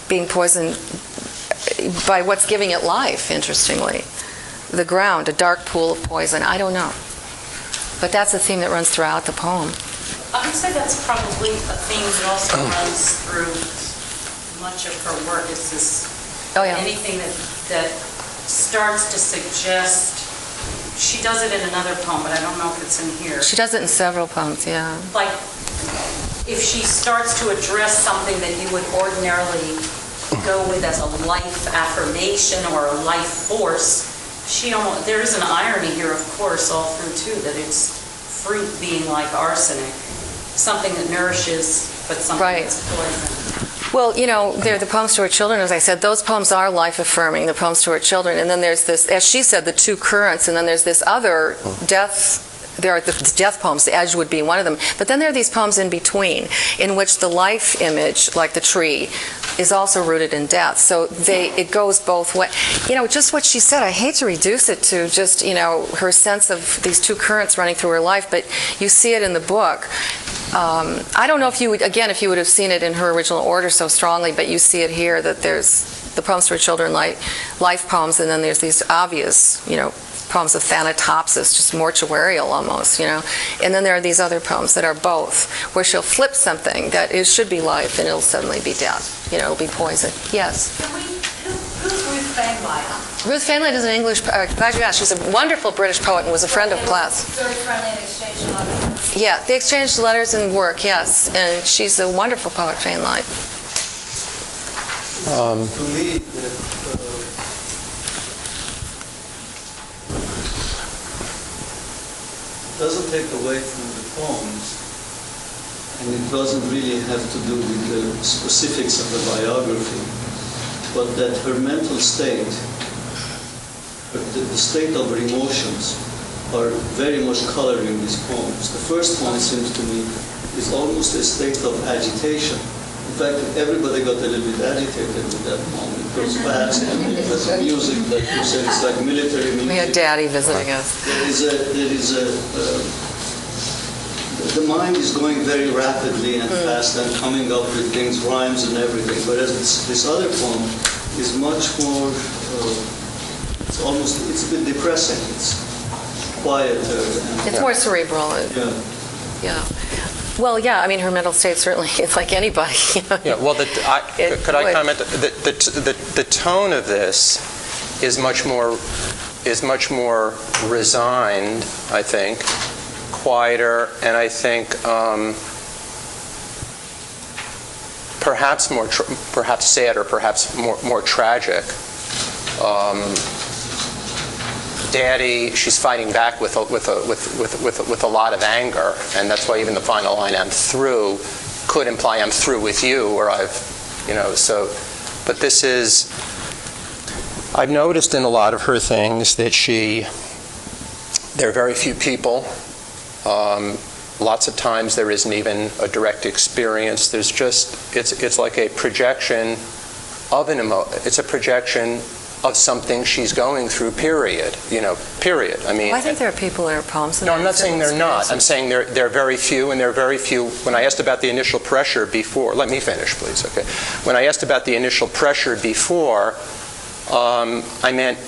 being poisoned by what's giving it life, interestingly. The ground, a dark pool of poison, I don't know. But that's a theme that runs throughout the poem. I would say that's probably a theme that also runs through much of her work. Is this anything that starts to suggest. She does it in another poem, but I don't know if it's in here. She does it in several poems, yeah. Like, if she starts to address something that you would ordinarily go with as a life affirmation or a life force, there is an irony here, of course, all through too, that it's fruit being like arsenic, something that nourishes, but something that's poison. Well, they're the poems to her children, as I said. Those poems are life-affirming, the poems to her children. And then there's this, as she said, the two currents, and then there's this other death. There are the death poems, the edge would be one of them. But then there are these poems in between, in which the life image, like the tree, is also rooted in death. So it goes both ways. Just what she said, I hate to reduce it to just, her sense of these two currents running through her life, but you see it in the book. I don't know if you would have seen it in her original order so strongly, but you see it here, that there's the poems to her children, life poems, and then there's these obvious, poems of Thanatopsis, just mortuarial almost, And then there are these other poems that are both, where she'll flip something that should be life, and it'll suddenly be death. It'll be poison. Yes? Who's Ruth Fainlight? Ruth Fainlight is an English, glad you asked. She's a wonderful British poet and was a friend of Plath's. Very friendly and exchanged letters. Yeah, they exchanged letters and work, yes. And she's a wonderful poet, Fainlight. To me, it doesn't take away from the poems, and it doesn't really have to do with the specifics of the biography, but that her mental state, the state of her emotions, are very much coloring these poems. The first one, seems to me, is almost a state of agitation. In fact, everybody got a little bit agitated with that poem. It goes fast, and it has music that you said it's like military music. We had Daddy visiting us. The mind is going very rapidly and fast and coming up with things, rhymes and everything. Whereas this other poem is much more, it's a bit depressing. It's quieter. It's more cerebral. Yeah. Well, yeah, I mean, her mental state certainly is like anybody. Yeah, well, could I comment? The tone of this is much more resigned, I think, quieter, and I think perhaps sadder, perhaps more tragic. Daddy, she's fighting back with a lot of anger, and that's why even the final line, "I'm through," could imply I'm through with you, or so. But this is, I've noticed in a lot of her things that there are very few people. Lots of times there isn't even a direct experience. There's just, it's like a projection of it's a projection of something she's going through, period. Period. I mean, I think there are people in her poems. No, I'm not saying they're not. I'm saying they're very few, and they're very few. When I asked about the initial pressure before, let me finish, please. Okay. When I asked about the initial pressure before, I meant,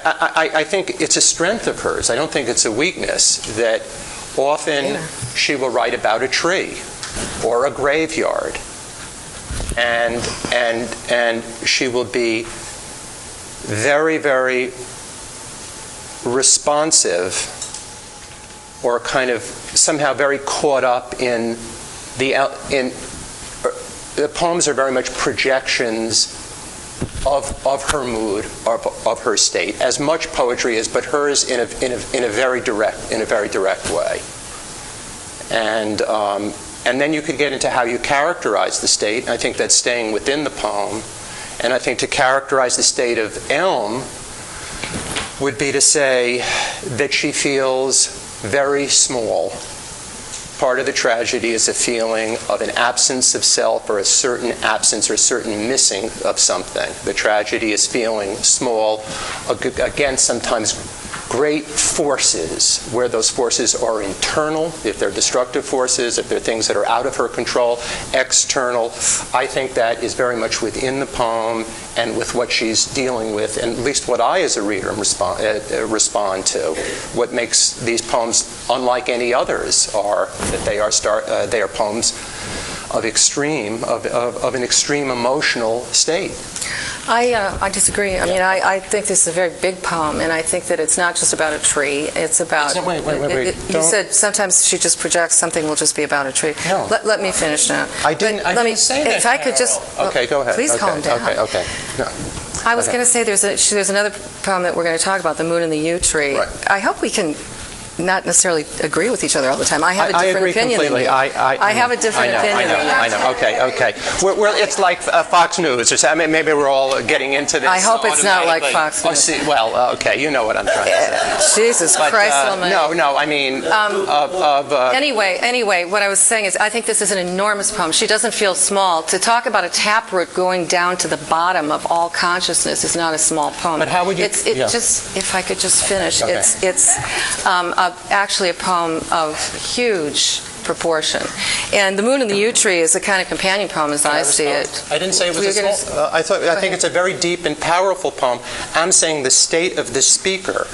I think it's a strength of hers. I don't think it's a weakness that often she will write about a tree or a graveyard, and she will be very, very responsive, or kind of somehow very caught up in the poems are very much projections of her mood, of her state, as much poetry is, but hers in a very direct way. And then you could get into how you characterize the state. And I think that's staying within the poem. And I think to characterize the state of Elm would be to say that she feels very small Part of the tragedy is a feeling of an absence of self, or a certain absence or certain missing of something. The tragedy is feeling small against sometimes great forces, where those forces are internal, if they're destructive forces, if they're things that are out of her control, external. I think that is very much within the poem and with what she's dealing with, and at least what I as a reader respond to. What makes these poems unlike any others are that they are poems of an extreme emotional state. I disagree. I mean, I think this is a very big poem, and I think that it's not just about a tree. It's about... Wait. You said sometimes she just projects something will just be about a tree. No. Let me finish now. I didn't say that, if I could just... Okay, go ahead. Please calm down. Okay. No. I was going to say there's another poem that we're going to talk about, The Moon and the Yew Tree. Right. I hope we can not necessarily agree with each other all the time. I have a different opinion than you. I have a different opinion than you. I know. Okay. It's like Fox News. Maybe we're all getting into this. I hope it's not like Fox News. Okay, you know what I'm trying to say. Jesus Christ almighty. No, I mean... Anyway, what I was saying is I think this is an enormous poem. She doesn't feel small. To talk about a taproot going down to the bottom of all consciousness is not a small poem. But how would you... Just, if I could just finish, okay. It's actually a poem of huge proportion. And The Moon and the Yew Tree is a kind of companion poem as I see it. I didn't say it was a small... I think it's a very deep and powerful poem. I'm saying the state of the speaker,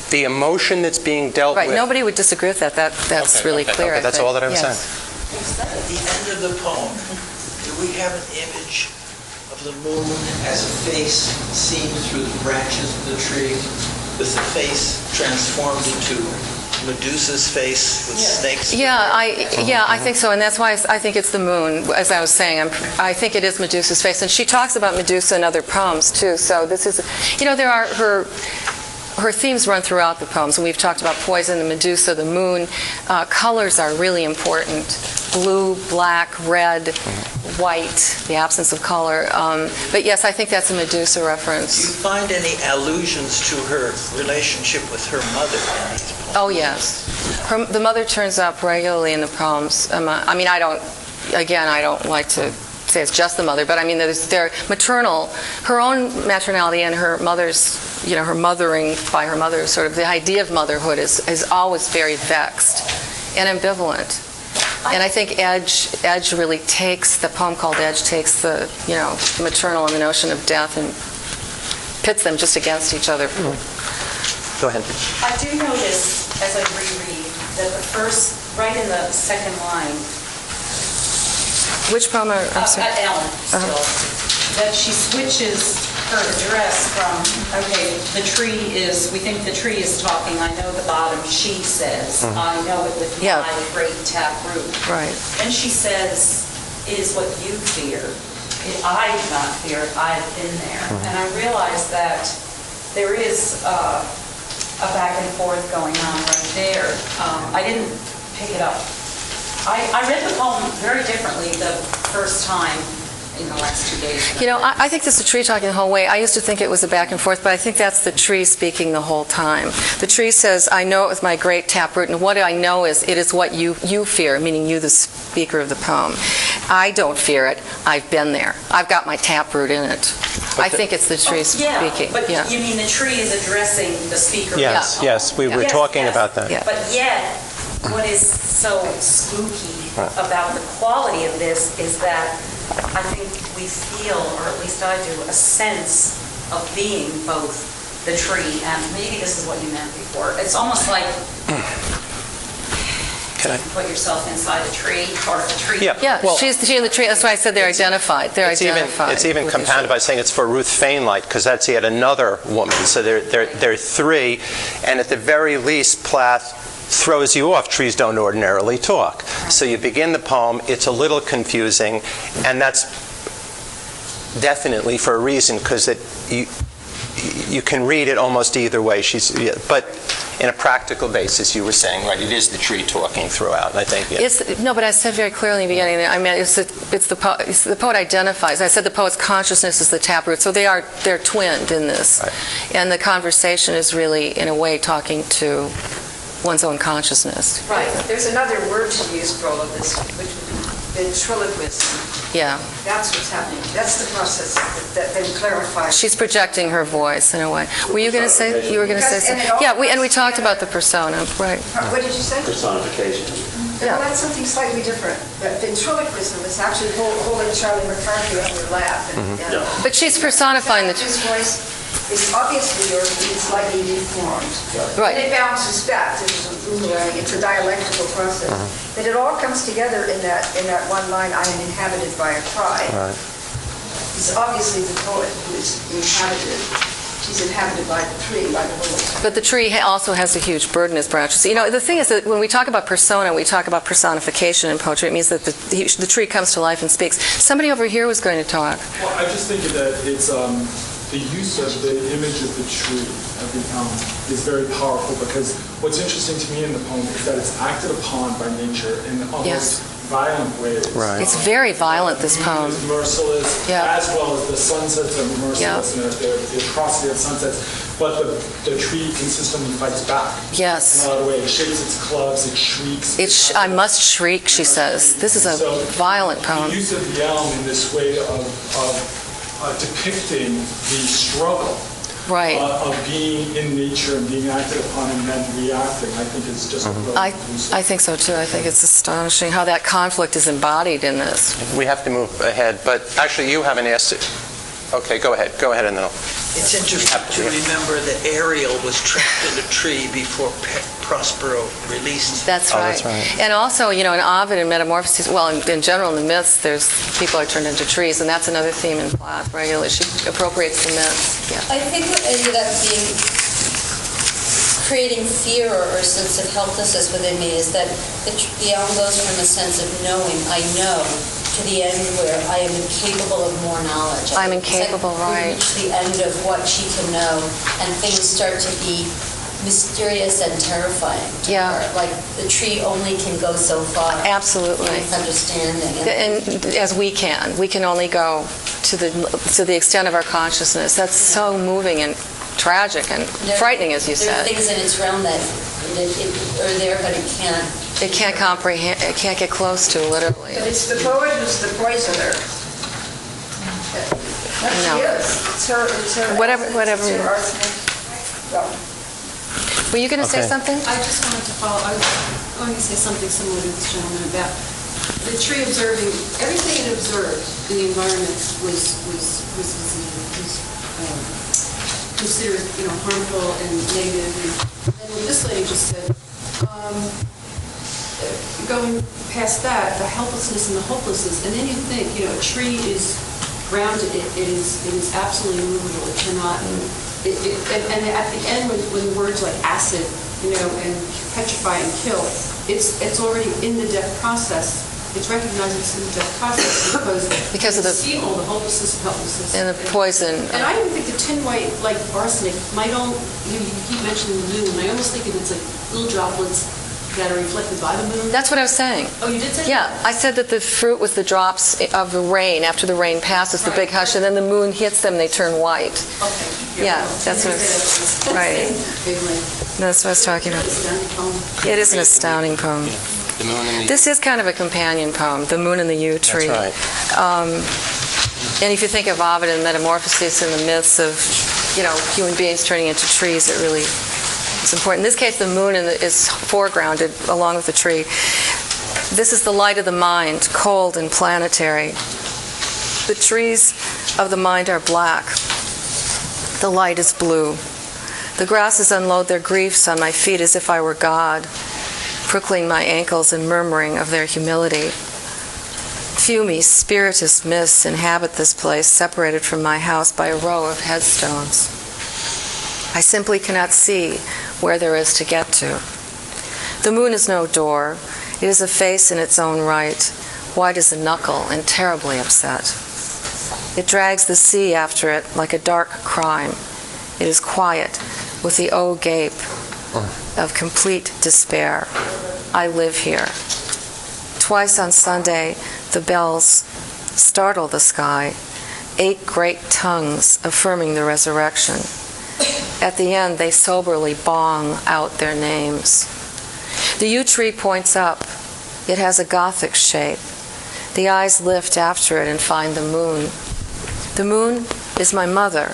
the emotion that's being dealt with... Right, nobody would disagree with that. That's really clear, okay, that's all that I was saying. At the end of the poem, do we have an image of the moon as a face seen through the branches of the tree, with the face transformed into Medusa's face with snakes? I think so, and that's why I think it's the moon. As I was saying, I think it is Medusa's face, and she talks about Medusa in other poems too. So this is, there are her themes run throughout the poems, and we've talked about poison, the Medusa, the moon. Colors are really important: blue, black, red, white, the absence of color. But yes, I think that's a Medusa reference. Do you find any allusions to her relationship with her mother in these poems? Oh, yes. The mother turns up regularly in the poems. I don't like to say it's just the mother, but I mean, they're maternal. Her own maternality and her mother's, her mothering by her mother, sort of the idea of motherhood is always very vexed and ambivalent. And I think Edge really takes, the poem called Edge takes the, the maternal and the notion of death and pits them just against each other. Go ahead. I do notice, as I reread, that the first, right in the second line, which poem are Ellen, still, that she switches her address from, okay, we think the tree is talking, I know the bottom, she says, I know it with my great taproot. Right. Then she says, it is what you fear. I do not fear it, I have been there. And I realize that there is a back and forth going on right there. I didn't pick it up. I read the poem very differently the first time in the last 2 days. I think this is the tree talking the whole way. I used to think it was a back and forth, but I think that's the tree speaking the whole time. The tree says, I know it with my great taproot, and what I know is it is what you fear, meaning you, the speaker of the poem. I don't fear it. I've been there. I've got my taproot in it. I think it's the tree speaking. But you mean the tree is addressing the speaker? Yes, we were talking about that. Yeah. But yet, what is so spooky about the quality of this is that I think we feel, or at least I do, a sense of being both the tree and maybe this is what you meant before. It's almost like put yourself inside a tree, part of a tree. Well, she's in the tree. That's why I said they're identified. It's even compounded by saying it's for Ruth Fainlight, because that's yet another woman. So there are three, and at the very least, Plath throws you off. Trees don't ordinarily talk. So you begin the poem, it's a little confusing, and that's definitely for a reason, because you can read it almost either way. But in a practical basis, you were saying, right, it is the tree talking throughout, and I think, No, but I said very clearly in the beginning, I mean, it's the poet identifies. I said the poet's consciousness is the taproot, so they're twinned in this. Right. And the conversation is really, in a way, talking to one's own consciousness. Right. There's another word to use for all of this, which would be ventriloquism. Yeah. That's what's happening. That's the process that then clarifies. She's projecting her voice in a way. Were you going to say? You were going to say something? Yeah. We talked about the persona, right? What did you say? Personification. Yeah. Well, that's something slightly different. Ventriloquism is actually holding Charlie McCarthy on your lap. But she's personifying the. His voice is obviously or slightly deformed. Right. And it bounces back. It's a dialectical process. But it all comes together in that one line, I am inhabited by a cry. Right. It's obviously the poet who is inhabited. She's inhabited by the tree, by the willows. But the tree also has a huge burden as branches. You know, the thing is that when we talk about persona, we talk about personification in poetry. It means that the tree comes to life and speaks. Somebody over here was going to talk. Well, I just think that it's the use of the image of the tree is very powerful, because what's interesting to me in the poem is that it's acted upon by nature in almost violent ways. Right. It's very violent, this poem. It's merciless, as well as the sunsets are merciless, and the atrocity of sunsets. But the tree consistently fights back. Yes. In a lot of ways. It shakes its clubs, it shrieks. I must shriek, she says. This is a violent poem. The use of the elm in this way of depicting the struggle of being in nature and being acted upon and then reacting, I think is just I think so too. I think it's astonishing how that conflict is embodied in this. We have to move ahead, but actually you haven't asked it. Okay, go ahead and then I'll... It's interesting to remember that Ariel was trapped in a tree before Prospero released. That's right. That's right. And also, you know, in Ovid and Metamorphoses, well, in general, in the myths, there's people are turned into trees, and that's another theme in Plath regularly. She appropriates the myths. Yeah. I think what ended up creating fear or a sense of helplessness within me is that the elm goes from a sense of knowing, I know, to the end where I am incapable of more knowledge. I'm incapable, right. Reach the end of what she can know, and things start to be mysterious and terrifying to her. Like the tree only can go so far. Absolutely. In its understanding. And as we can only go to the extent of our consciousness. That's so moving and tragic and frightening, as you said. There are things in its realm that are there, but it can't. It can't comprehend. It can't get close to, literally. But it's the poet who's the poisoner. She is. It's her. Whatever. It's her arsenic. Well. Were you going to say something? I just wanted to follow. I was going to say something similar to this gentleman about the tree observing everything it observed in the environment was considered, harmful and negative. And what this lady just said, going past that, the helplessness and the hopelessness, and then you think, a tree is grounded. It is absolutely immovable. It cannot. And at the end, when the words like acid, and petrify and kill, it's already in the death process. It's recognized it's in the death process because of see all the hopelessness and helplessness and the poison. And I even think the tin white, like arsenic, you keep mentioning the moon. I almost think it's like little droplets that are reflected by the moon. That's what I was saying. Oh, you did say that? Yeah, I said that the fruit was the drops of the rain. After the rain passes, the big hush, and then the moon hits them, they turn white. Okay. Yeah, that's what. Right. That's what I was talking about. It is an astounding poem. The moon and the... This is kind of a companion poem, The Moon and the Yew Tree. That's right. And if you think of Ovid and Metamorphoses and the myths of, human beings turning into trees, it really is important. In this case, the moon is foregrounded along with the tree. This is the light of the mind, cold and planetary. The trees of the mind are black. The light is blue. The grasses unload their griefs on my feet as if I were God, prickling my ankles and murmuring of their humility. Fumy, spiritus mists inhabit this place, separated from my house by a row of headstones. I simply cannot see where there is to get to. The moon is no door. It is a face in its own right, white as a knuckle and terribly upset. It drags the sea after it like a dark crime. It is quiet, with the O gape of complete despair. I live here. Twice on Sunday, the bells startle the sky, 8 great tongues affirming the resurrection. At the end, they soberly bong out their names. The yew tree points up. It has a Gothic shape. The eyes lift after it and find the moon. The moon is my mother.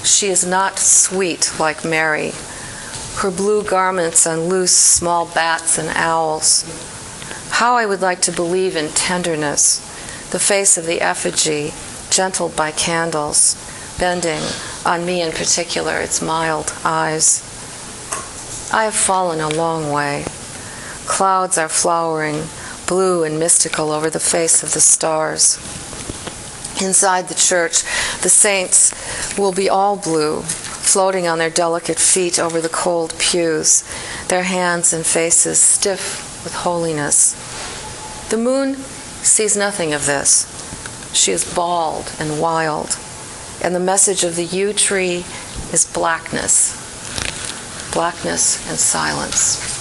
She is not sweet like Mary. Her blue garments unloose small bats and owls. How I would like to believe in tenderness, the face of the effigy, gentled by candles, bending, on me in particular, its mild eyes. I have fallen a long way. Clouds are flowering, blue and mystical over the face of the stars. Inside the church, the saints will be all blue, floating on their delicate feet over the cold pews, their hands and faces stiff with holiness. The moon sees nothing of this. She is bald and wild, and the message of the yew tree is blackness. Blackness and silence.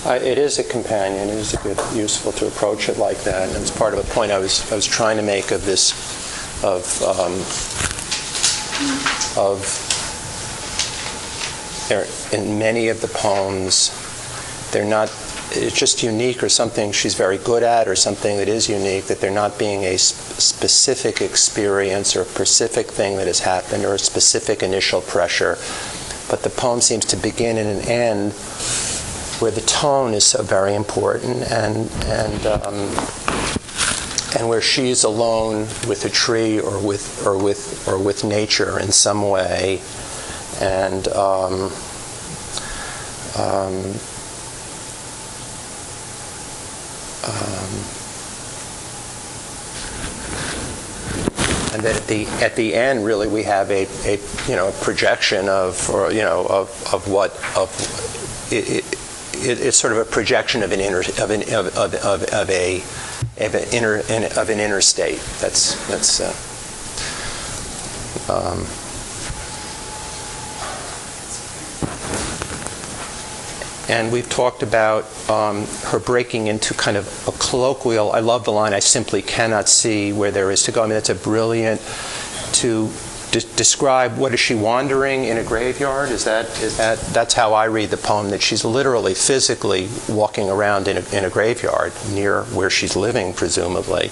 It is a companion. It is useful to approach it like that, and it's part of a point I was trying to make of this, in many of the poems, they're not. It's just unique or something she's very good at or something that is unique, that they're not being a specific experience or a specific thing that has happened or a specific initial pressure, but the poem seems to begin and end where the tone is so very important and where she's alone with a tree or with nature in some way, and and that at the end, really, we have a projection of what it's sort of a projection of an inner state. And we've talked about her breaking into kind of a colloquial. I love the line, "I simply cannot see where there is to go." I mean, that's a brilliant to describe. What is she wandering in a graveyard? That's how I read the poem. That she's literally, physically walking around in a graveyard near where she's living, presumably.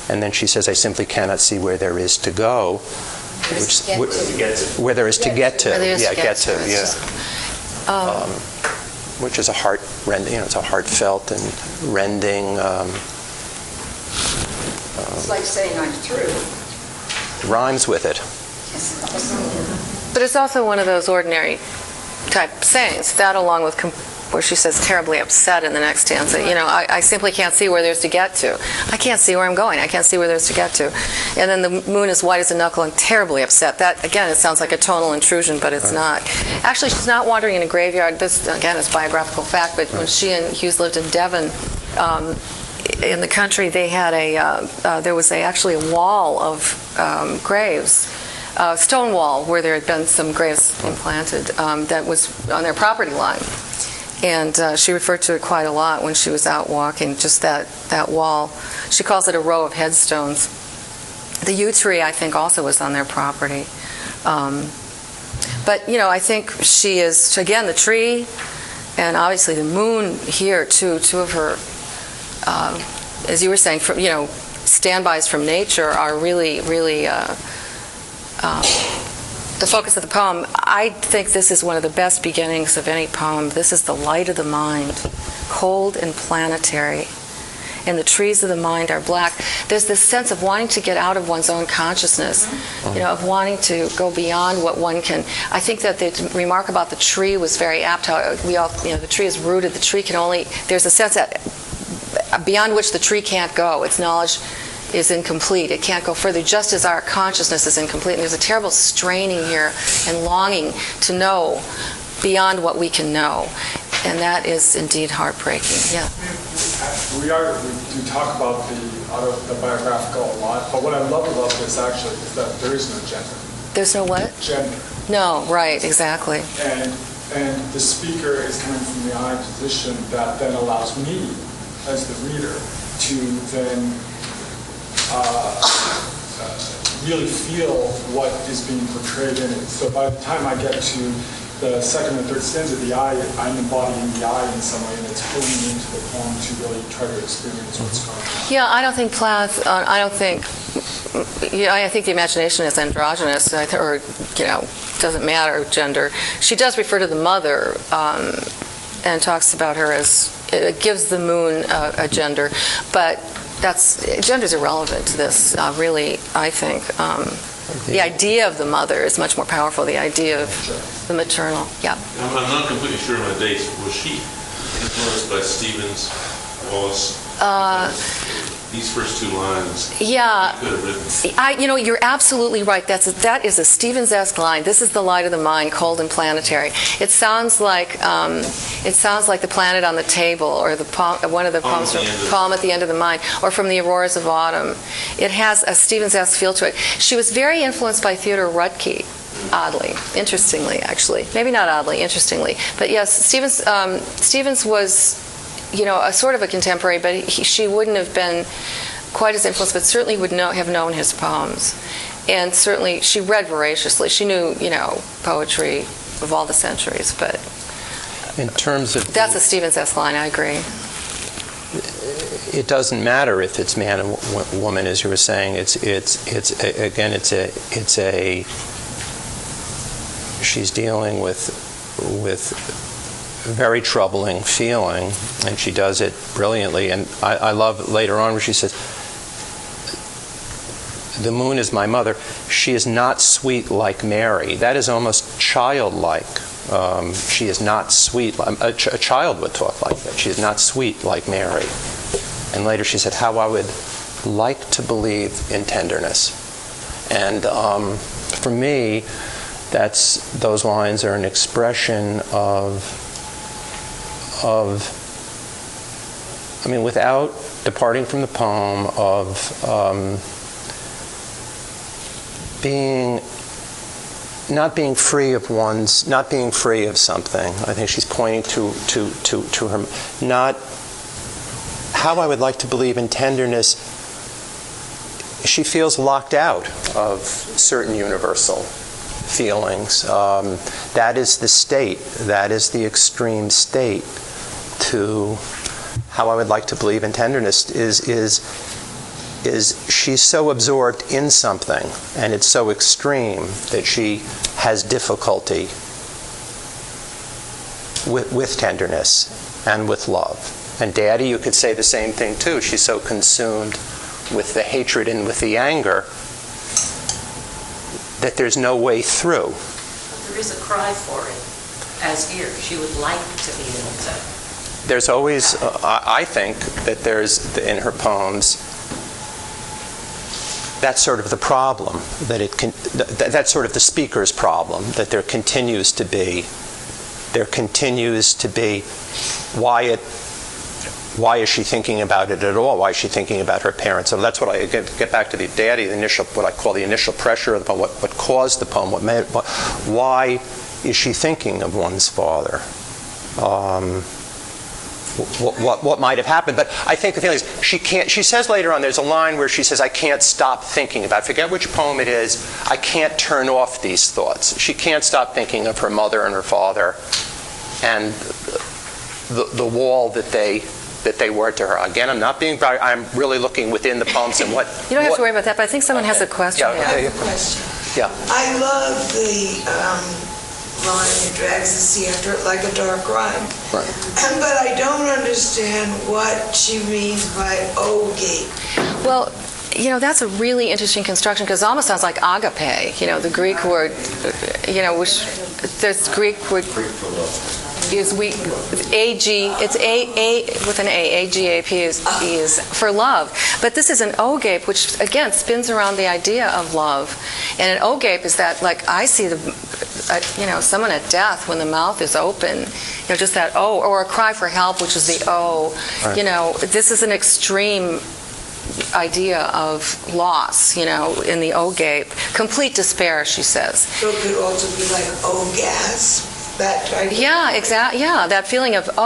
And then she says, "I simply cannot see where there is to go." Where there is to get to. Which is a heart-rending, it's a heartfelt and rending. It's like saying I'm through. Rhymes with it. But it's also one of those ordinary type sayings. That, along with where she says terribly upset in the next stanza. I simply can't see where there's to get to. I can't see where I'm going. I can't see where there's to get to. And then the moon is white as a knuckle and terribly upset. That, again, it sounds like a tonal intrusion, but it's not. Actually, she's not wandering in a graveyard. This, again, is biographical fact, but when she and Hughes lived in Devon, in the country, they had there was actually a wall of graves, a stone wall where there had been some graves implanted that was on their property line. And she referred to it quite a lot when she was out walking, just that wall. She calls it a row of headstones. The yew tree, I think, also was on their property. But, I think she is, again, the tree and obviously the moon here, two of her, as you were saying, standbys from nature are really, really the focus of the poem. I think this is one of the best beginnings of any poem. This is the light of the mind, cold and planetary. And the trees of the mind are black. There's this sense of wanting to get out of one's own consciousness, of wanting to go beyond what one can. I think that the remark about the tree was very apt. How we all, the tree is rooted. The tree can only. There's a sense that beyond which the tree can't go. Its knowledge is incomplete. It can't go further, just as our consciousness is incomplete. And there's a terrible straining here and longing to know beyond what we can know. And that is indeed heartbreaking. Yeah. We do talk about the biographical a lot, but what I love about this actually is that there is no gender. There's no what? Gender. No, right, exactly. And the speaker is coming from the I position that then allows me, as the reader, to then really feel what is being portrayed in it. So by the time I get to the second and third stanza, the I, I'm embodying the I in some way, and it's pulling me into the poem to really try to experience what's going on. Yeah, I don't think Plath, I think the imagination is androgynous, or, doesn't matter gender. She does refer to the mother and talks about her as, it gives the moon a gender, but gender's irrelevant to this, really, I think. The idea of the mother is much more powerful, the idea of the maternal. Yeah. I'm not completely sure of my dates. Was she influenced by Stevens, Wallace? These first two lines. Yeah. Could have written. You're absolutely right. That is a Stevens-esque line. This is the light of the mind, cold and planetary. It sounds like the planet on the table, or one of the poems from Poem at the End of the Mind, or from the Auroras of Autumn. It has a Stevens-esque feel to it. She was very influenced by Theodore Rutke. Oddly, interestingly, actually, maybe not oddly, interestingly, but yes, Stevens was, a sort of a contemporary, but she wouldn't have been quite as influenced, but certainly would have known his poems, and certainly she read voraciously. She knew, poetry of all the centuries, but in terms of that's a Stevens-esque line. I agree. It doesn't matter if it's man and woman, as you were saying. She's dealing with very troubling feeling, and she does it brilliantly. And I love later on where she says, "The moon is my mother. She is not sweet like Mary." That is almost childlike. She is not sweet. A child would talk like that. She is not sweet like Mary. And later she said, "How I would like to believe in tenderness." And for me, those lines are an expression without departing from the poem, of not being free of something. I think she's pointing to her, not how I would like to believe in tenderness. She feels locked out of certain universal feelings. That is the state, that is the extreme state to how I would like to believe in tenderness is she's so absorbed in something, and it's so extreme that she has difficulty with tenderness and with love. And Daddy, you could say the same thing too. She's so consumed with the hatred and with the anger that there's no way through. But there is a cry for it, as here. She would like to be able to. There's always, I think, that there's, in her poems, that's sort of the problem, that's sort of the speaker's problem, that there continues to be, why is she thinking about it at all? Why is she thinking about her parents? So that's what I get back to the Daddy, what I call the initial pressure of the poem, what caused the poem, why is she thinking of one's father? What might have happened? But I think the thing is, she says later on, there's a line where she says, "I can't stop thinking about," forget which poem it is, "I can't turn off these thoughts." She can't stop thinking of her mother and her father and the wall that they were to her. Again, I'm really looking within the poems and what... You don't have to worry about that, but I think someone has a question. I have a question. Yeah. I love the line, "It drags the sea after it like a dark rhyme." Right. But I don't understand what she means by O-gate. Well, that's a really interesting construction, because it almost sounds like agape, the Greek word, which this Greek word is it's A with an A, A-G-A-P is for love. But this is an O-gape, which again spins around the idea of love. And an O-gape is that, like, I see someone at death when the mouth is open, just that O, or a cry for help, which is the O. Right. This is an extreme idea of loss, in the O-gape. Complete despair, she says. So it could also be like O-gasp. That type of exactly. Yeah, that feeling of and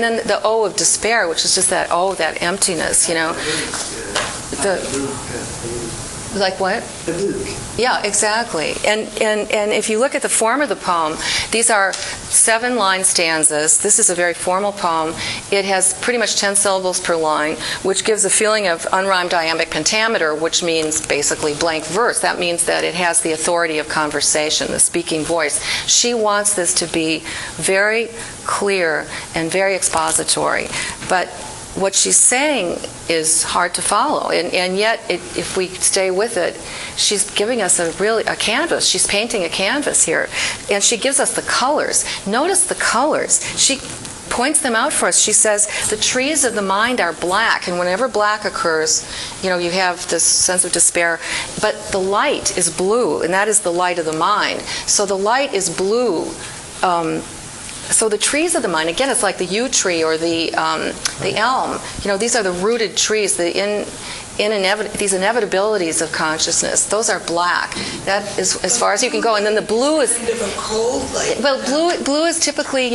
then the O of despair, which is just that that emptiness. Like what? The book. Yeah, exactly. And if you look at the form of the poem, these are 7-line stanzas. This is a very formal poem. It has pretty much 10 syllables per line, which gives a feeling of unrhymed iambic pentameter, which means basically blank verse. That means that it has the authority of conversation, the speaking voice. She wants this to be very clear and very expository. But what she's saying is hard to follow, and yet if we stay with it, she's giving us a canvas. She's painting a canvas here, and she gives us the colors. Notice the colors. She points them out for us. She says the trees of the mind are black, and whenever black occurs, you have this sense of despair, but the light is blue, and that is the light of the mind. So the light is blue. So the trees of the mind, again, it's like the yew tree or the elm. These are the rooted trees, these inevitabilities of consciousness. Those are black. That is as far as you can go. And then the blue is kind of a cold light. Well, blue is typically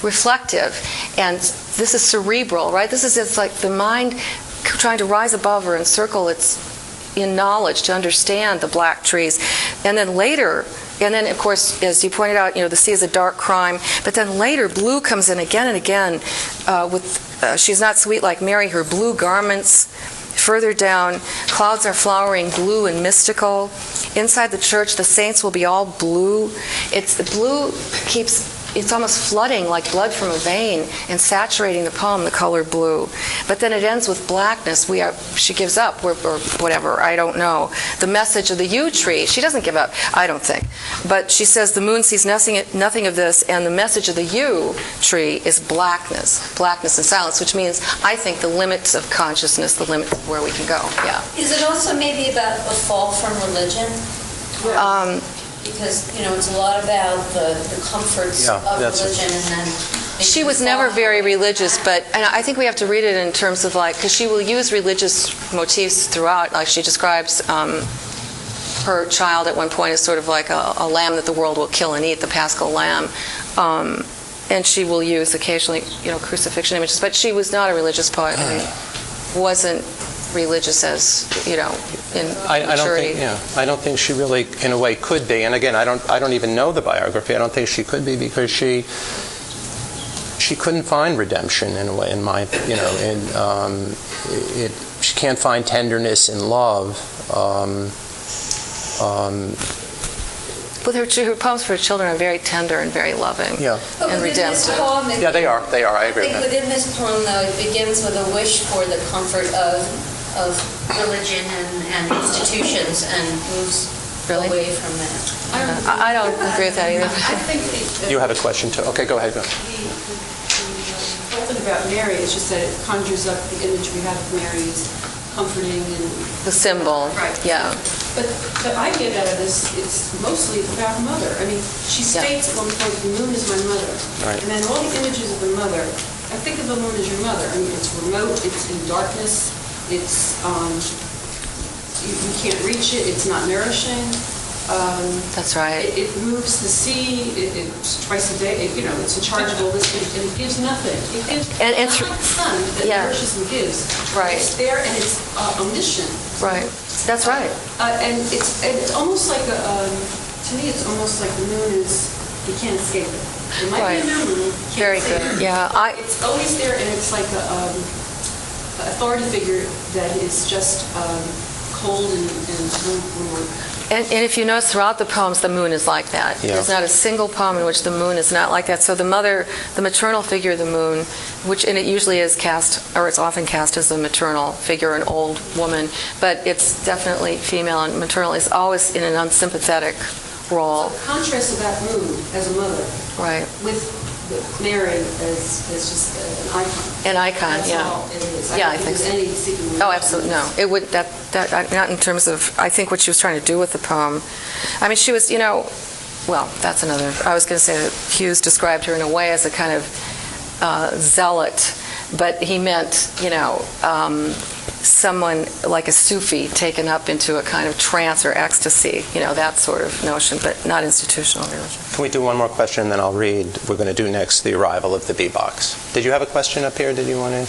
reflective, and this is cerebral, right? It's like the mind trying to rise above or encircle its in knowledge to understand the black trees, and then later. And then, of course, as you pointed out, the sea is a dark crime. But then later, blue comes in again and again. She's not sweet like Mary, her blue garments. Further down, clouds are flowering blue and mystical. Inside the church, the saints will be all blue. The blue it's almost flooding like blood from a vein and saturating the poem, the color blue. But then it ends with blackness. She gives up, or whatever, I don't know. The message of the yew tree, she doesn't give up, I don't think. But she says the moon sees nothing of this, and the message of the yew tree is blackness and silence, which means, I think, the limits of consciousness, the limits of where we can go. Yeah. Is it also maybe about a fall from religion? Because, it's a lot about the comforts of religion, and then... She was never very religious, and I think we have to read it in terms of because she will use religious motifs throughout. Like she describes her child at one point as sort of like a lamb that the world will kill and eat, the Paschal lamb. And she will use occasionally, crucifixion images. But she was not a religious poet. Wasn't religious as in maturity. I don't think she really, in a way, could be. And again, I don't even know the biography. I don't think she could be because she couldn't find redemption in a way. She can't find tenderness in love. But her poems for children are very tender and very loving and redemptive. Yeah, they are. I agree with that. Within this poem, though, it begins with a wish for the comfort of religion and institutions and moves away from that. I don't agree with that either. I think you have a question too. Okay, go ahead. The thing about Mary is just that it conjures up the image we have of Mary as comforting and the symbol. Right. Yeah. But I get out of this, it's mostly about her mother. I mean, she states at one point, the moon is my mother. Right. And then all the images of the mother, I think of the moon as your mother. I mean, it's remote, it's in darkness, it's, you can't reach it, it's not nourishing. That's right. It moves the sea, it's twice a day, it's in charge of all this, and it gives nothing. It gives, it's not like the sun that nourishes and gives. Right. It's there and it's omniscient. Right. That's right. And it's almost like to me, it's almost like the moon is, you can't escape it. It might be a new moon. Very good. Yeah. It's always there, and it's like an authority figure that is just cold and And if you notice throughout the poems, the moon is like that. Yeah. There's not a single poem in which the moon is not like that. So the mother, the maternal figure of the moon, and it usually is cast, or it's often cast as a maternal figure, an old woman, but it's definitely female, and maternal is always in an unsympathetic role. So the contrast of that moon as a mother, right, with Mary as just an icon. An icon, That's all it is. Yeah, I think so. Oh, absolutely, no. It would, not in terms of, I think what she was trying to do with the poem. I mean, she was, well, that's another, I was going to say that Hughes described her in a way as a kind of zealot, but he meant, someone like a Sufi taken up into a kind of trance or ecstasy, that sort of notion, but not institutional religion. Can we do one more question and then I'll read? We're going to do next the arrival of the bee box. Did you have a question up here? Did you want to?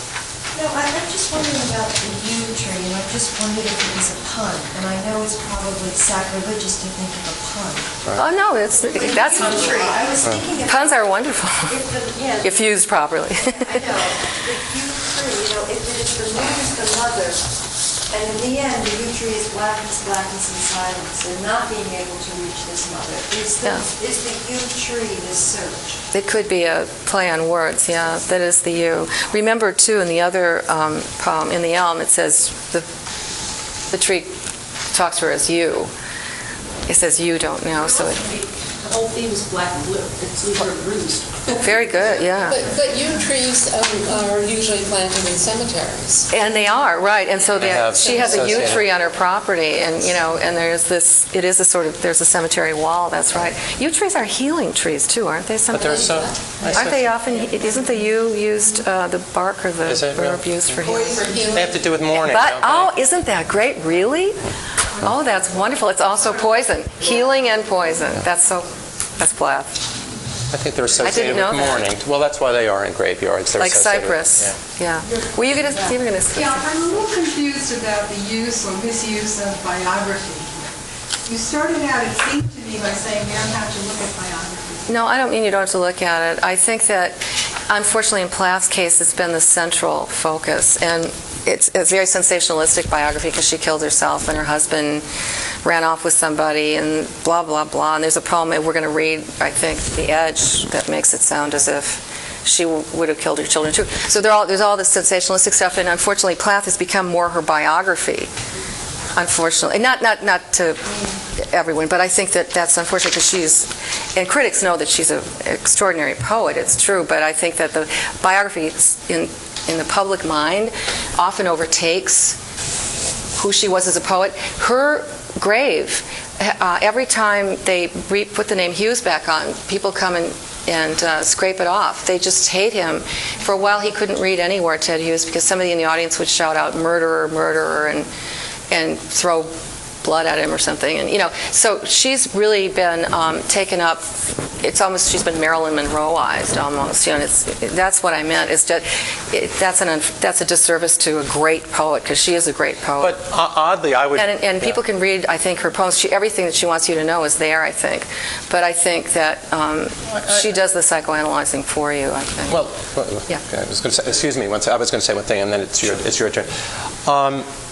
No, I'm just wondering about the yew tree, and I just wondered if it was a pun. And I know it's probably sacrilegious to think of a pun. Oh, no, that's I was thinking of puns are wonderful if used properly. I know, the yew tree, if it is the moon is the mother, and in the end, the yew tree is blackness in silence, and not being able to reach this mother. Is the yew tree this search? It could be a play on words, yeah, that is the yew. Remember, too, in the other poem, in the elm, it says the tree talks to her as you. It says you don't know, so The whole theme is black and blue. It's either bruised. very good, yeah. But yew trees are usually planted in cemeteries. And they are, right, and so she has a yew associated. tree on her property, and and there's this, it is a sort of, there's a cemetery wall, that's right. Yew trees are healing trees, too, aren't they? But there's so... Aren't they often, isn't the yew used, the bark or the herb used for healing? They have to do with mourning, But, don't they? isn't that great, really? Oh, that's wonderful, it's also poison, healing and poison, that's Plath. I think they're associated with mourning. Well, that's why they are in graveyards. They're Like associated with- cypress, yeah. Were you going to say? Yeah, I'm a little confused about the use or misuse of biography. You started out, it seemed to me, by saying we don't have to look at biography. No, I don't mean you don't have to look at it. I think that, unfortunately, in Plath's case, it's been the central focus. And it's a very sensationalistic biography because she killed herself and her husband ran off with somebody and blah, blah, blah. And there's a poem we're going to read, I think, The Edge, that makes it sound as if she would have killed her children, too. So there's all this sensationalistic stuff. And unfortunately, Plath has become more her biography. Unfortunately, not to everyone, but I think that's unfortunate because and critics know that she's an extraordinary poet, it's true, but I think that the biography in the public mind often overtakes who she was as a poet. Her grave, every time they put the name Hughes back on, people come and scrape it off. They just hate him. For a while, he couldn't read anywhere, Ted Hughes, because somebody in the audience would shout out, murderer, murderer, and throw blood at him or something. And so she's really been taken up. It's almost, she's been Marilyn Monroeized almost. And that's what I meant. Is that's a disservice to a great poet, because she is a great poet. But oddly, I would... And people can read, I think, her poems. Everything that she wants you to know is there, I think. But I think that she does the psychoanalyzing for you, I think. Well, yeah. I was going to say, excuse me, I was going to say one thing, and then it's your turn.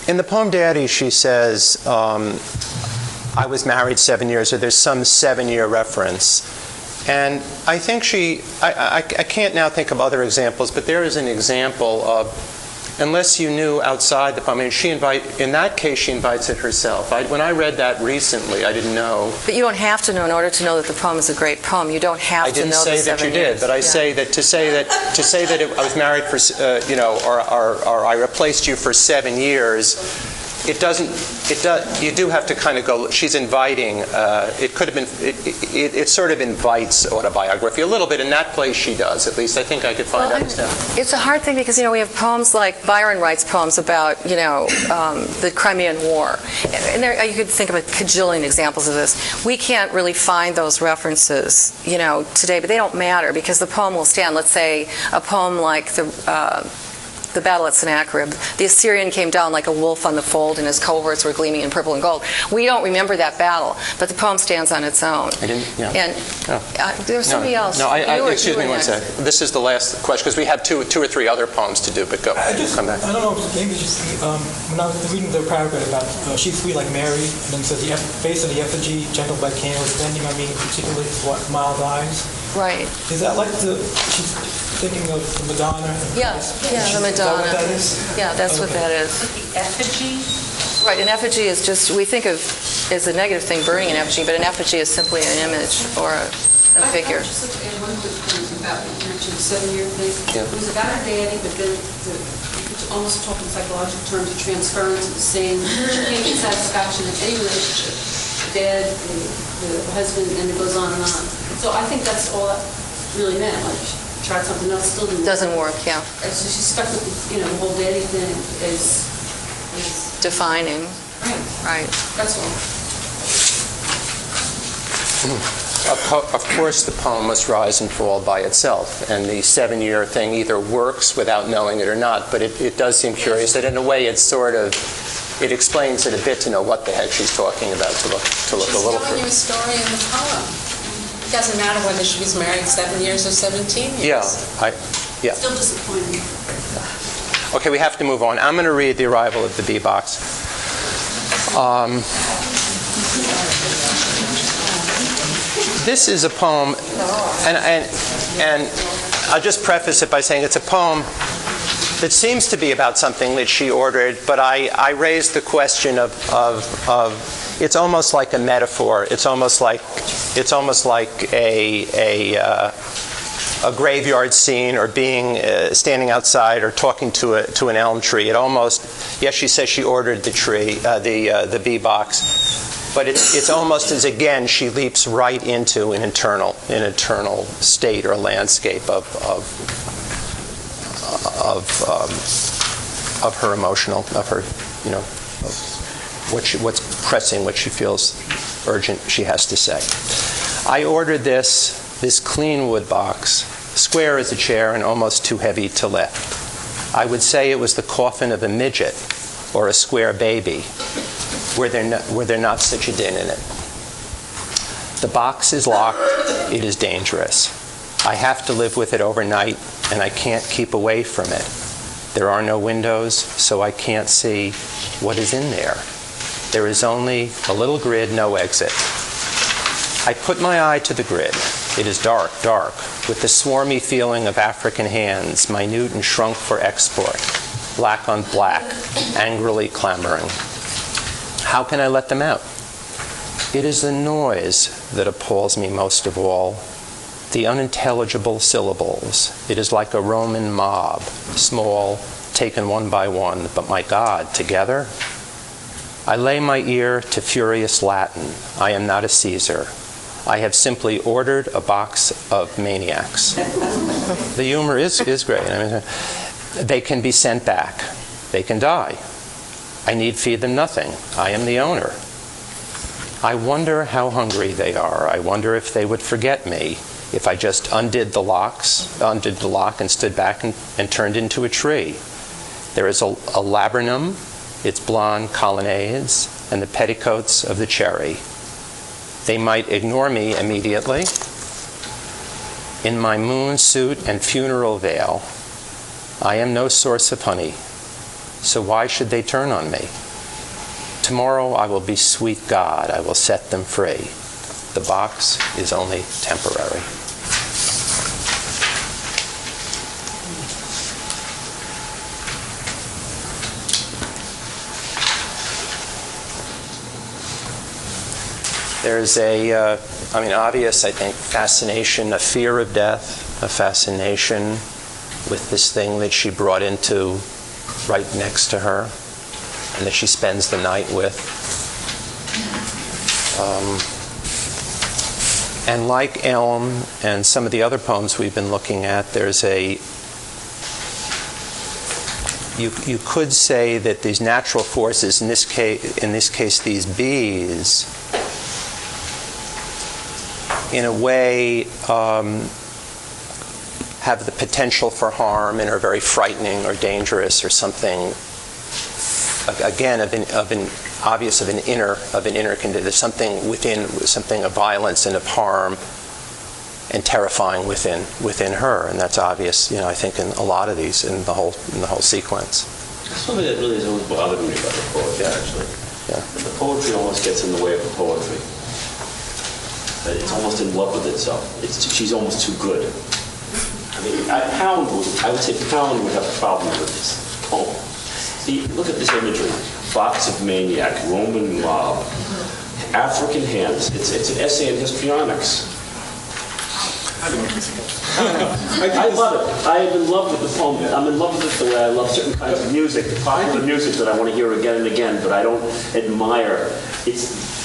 In the poem Daddy, she says, I was married 7 years, or there's some 7-year reference. And I think I can't now think of other examples, but there is an example of, unless you knew outside the poem, in that case, she invites it herself. When I read that recently, I didn't know. But you don't have to know in order to know that the poem is a great poem. You don't have to know the 7 years. I didn't say that you did, but I say that to say that I was married for, or I replaced you for 7 years. You do have to kind of go, she's inviting, it could have been, it sort of invites autobiography a little bit. In that place she does, at least I think I could find out stuff. It's a hard thing because, we have poems like Byron writes poems about, the Crimean War. And you could think of a cajillion examples of this. We can't really find those references, today, but they don't matter because the poem will stand. Let's say a poem like the battle at Sennacherib. The Assyrian came down like a wolf on the fold, and his cohorts were gleaming in purple and gold. We don't remember that battle, but the poem stands on its own. I didn't, yeah. And there was somebody else. No, excuse me one second. This is the last question, because we have two or three other poems to do, but go. Come back. I don't know, maybe just, when I was reading the paragraph about she's sweet like Mary, and then said the face of the effigy, gentle by candles, bending on me, particularly mild eyes. Right. Is that like she's thinking of the Madonna? Yeah, the Madonna. Is that what that is? Yeah, that's what that is. The effigy? Right, an effigy is just, we think of as a negative thing, burning an effigy, but an effigy is simply an image or a figure. I just looked at one quick thing about what you mentioned, 7-year thing. Yeah. It was about her daddy, but then it's almost talking psychological terms of transference, saying she can't get satisfaction in any relationship. Dad, the husband, and it goes on and on. So I think that's all that really meant. Like, she tried something else, still didn't work. Doesn't work, yeah. And so she's stuck with, the whole daddy thing is defining. Right. Right. That's all. Of course, the poem must rise and fall by itself, and the 7-year thing either works without knowing it or not, but it does seem curious that in a way it explains it a bit to know what the heck she's talking about, to look a little She's telling you a story in the poem. It doesn't matter whether she was married 7 years or 17 years. Yeah. Still disappointing. Okay, we have to move on. I'm going to read The Arrival of the Bee Box. This is a poem, and I'll just preface it by saying it's a poem that seems to be about something that she ordered, but I raised the question of it's almost like a metaphor. It's almost like a graveyard scene, or being standing outside or talking to an elm tree. It almost, yes, she says she ordered the tree, the bee box, but it's almost as again she leaps right into an eternal state or landscape of her emotional, of her, of what's pressing, what she feels urgent she has to say. I ordered this clean wood box, square as a chair and almost too heavy to lift. I would say it was the coffin of a midget or a square baby, where they're not such a din in it. The box is locked. It is dangerous. I have to live with it overnight, and I can't keep away from it. There are no windows, so I can't see what is in there. There is only a little grid, no exit. I put my eye to the grid. It is dark, dark, with the swarmy feeling of African hands, minute and shrunk for export, black on black, angrily clamoring. How can I let them out? It is the noise that appalls me most of all, the unintelligible syllables. It is like a Roman mob, small, taken one by one, but my God, together? I lay my ear to furious Latin. I am not a Caesar. I have simply ordered a box of maniacs. The humor is great. I mean, they can be sent back. They can die. I need feed them nothing. I am the owner. I wonder how hungry they are. I wonder if they would forget me if I just undid the lock and stood back and turned into a tree. There is a laburnum, its blonde colonnades, and the petticoats of the cherry. They might ignore me immediately. In my moon suit and funeral veil, I am no source of honey, so why should they turn on me? Tomorrow I will be sweet God. I will set them free. The box is only temporary. There's obvious, I think, fascination, a fear of death, a fascination with this thing that she brought into right next to her and that she spends the night with. And like Elm and some of the other poems we've been looking at, there's you could say that these natural forces, in this case these bees, in a way have the potential for harm and are very frightening or dangerous or something, again, of an inner condition. There's something within, something of violence and of harm and terrifying within her, and that's obvious, I think, in a lot of these, in the whole sequence. Something that really has always bothered me about the poetry, actually. Yeah. The poetry almost gets in the way of the poetry. It's almost in love with itself. She's almost too good. I mean, I would say Pound would have a problem with this poem. Look at this imagery. Box of maniac, Roman mob, African hands. It's an essay in histrionics. I love it. I am in love with the poem. I'm in love with it the way I love certain kinds of music, popular music that I want to hear again and again, but I don't admire.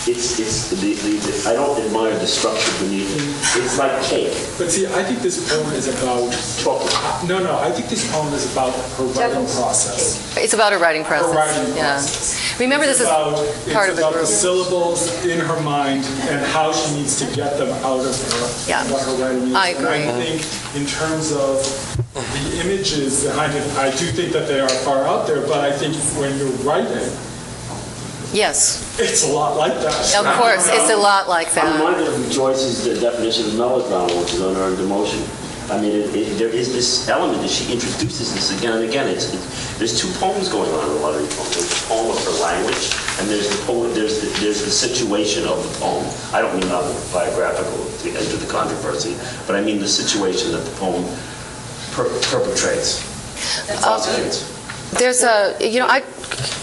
I don't admire the structure beneath it. It's like cake. But see, I think this poem is about chocolate. No, I think this poem is about her writing process. It's about her writing process. Her writing yeah. process. Remember, it's this about, is part of the group. Syllables in her mind and how she needs to get them out of her. Yeah. What her writing is. I agree. And I think in terms of the images behind it, I do think that they are far out there, but I think when you're writing, yes, it's a lot like that. Of course, it's a lot like that. I'm reminded of Joyce's definition of melodrama, which is unearned emotion. I mean, there is this element that she introduces this again and again. There's two poems going on in a lot of these poems. There's the poem of her language, and there's the situation of the poem. I don't mean autobiographical to enter the controversy, but I mean the situation that the poem perpetrates. There's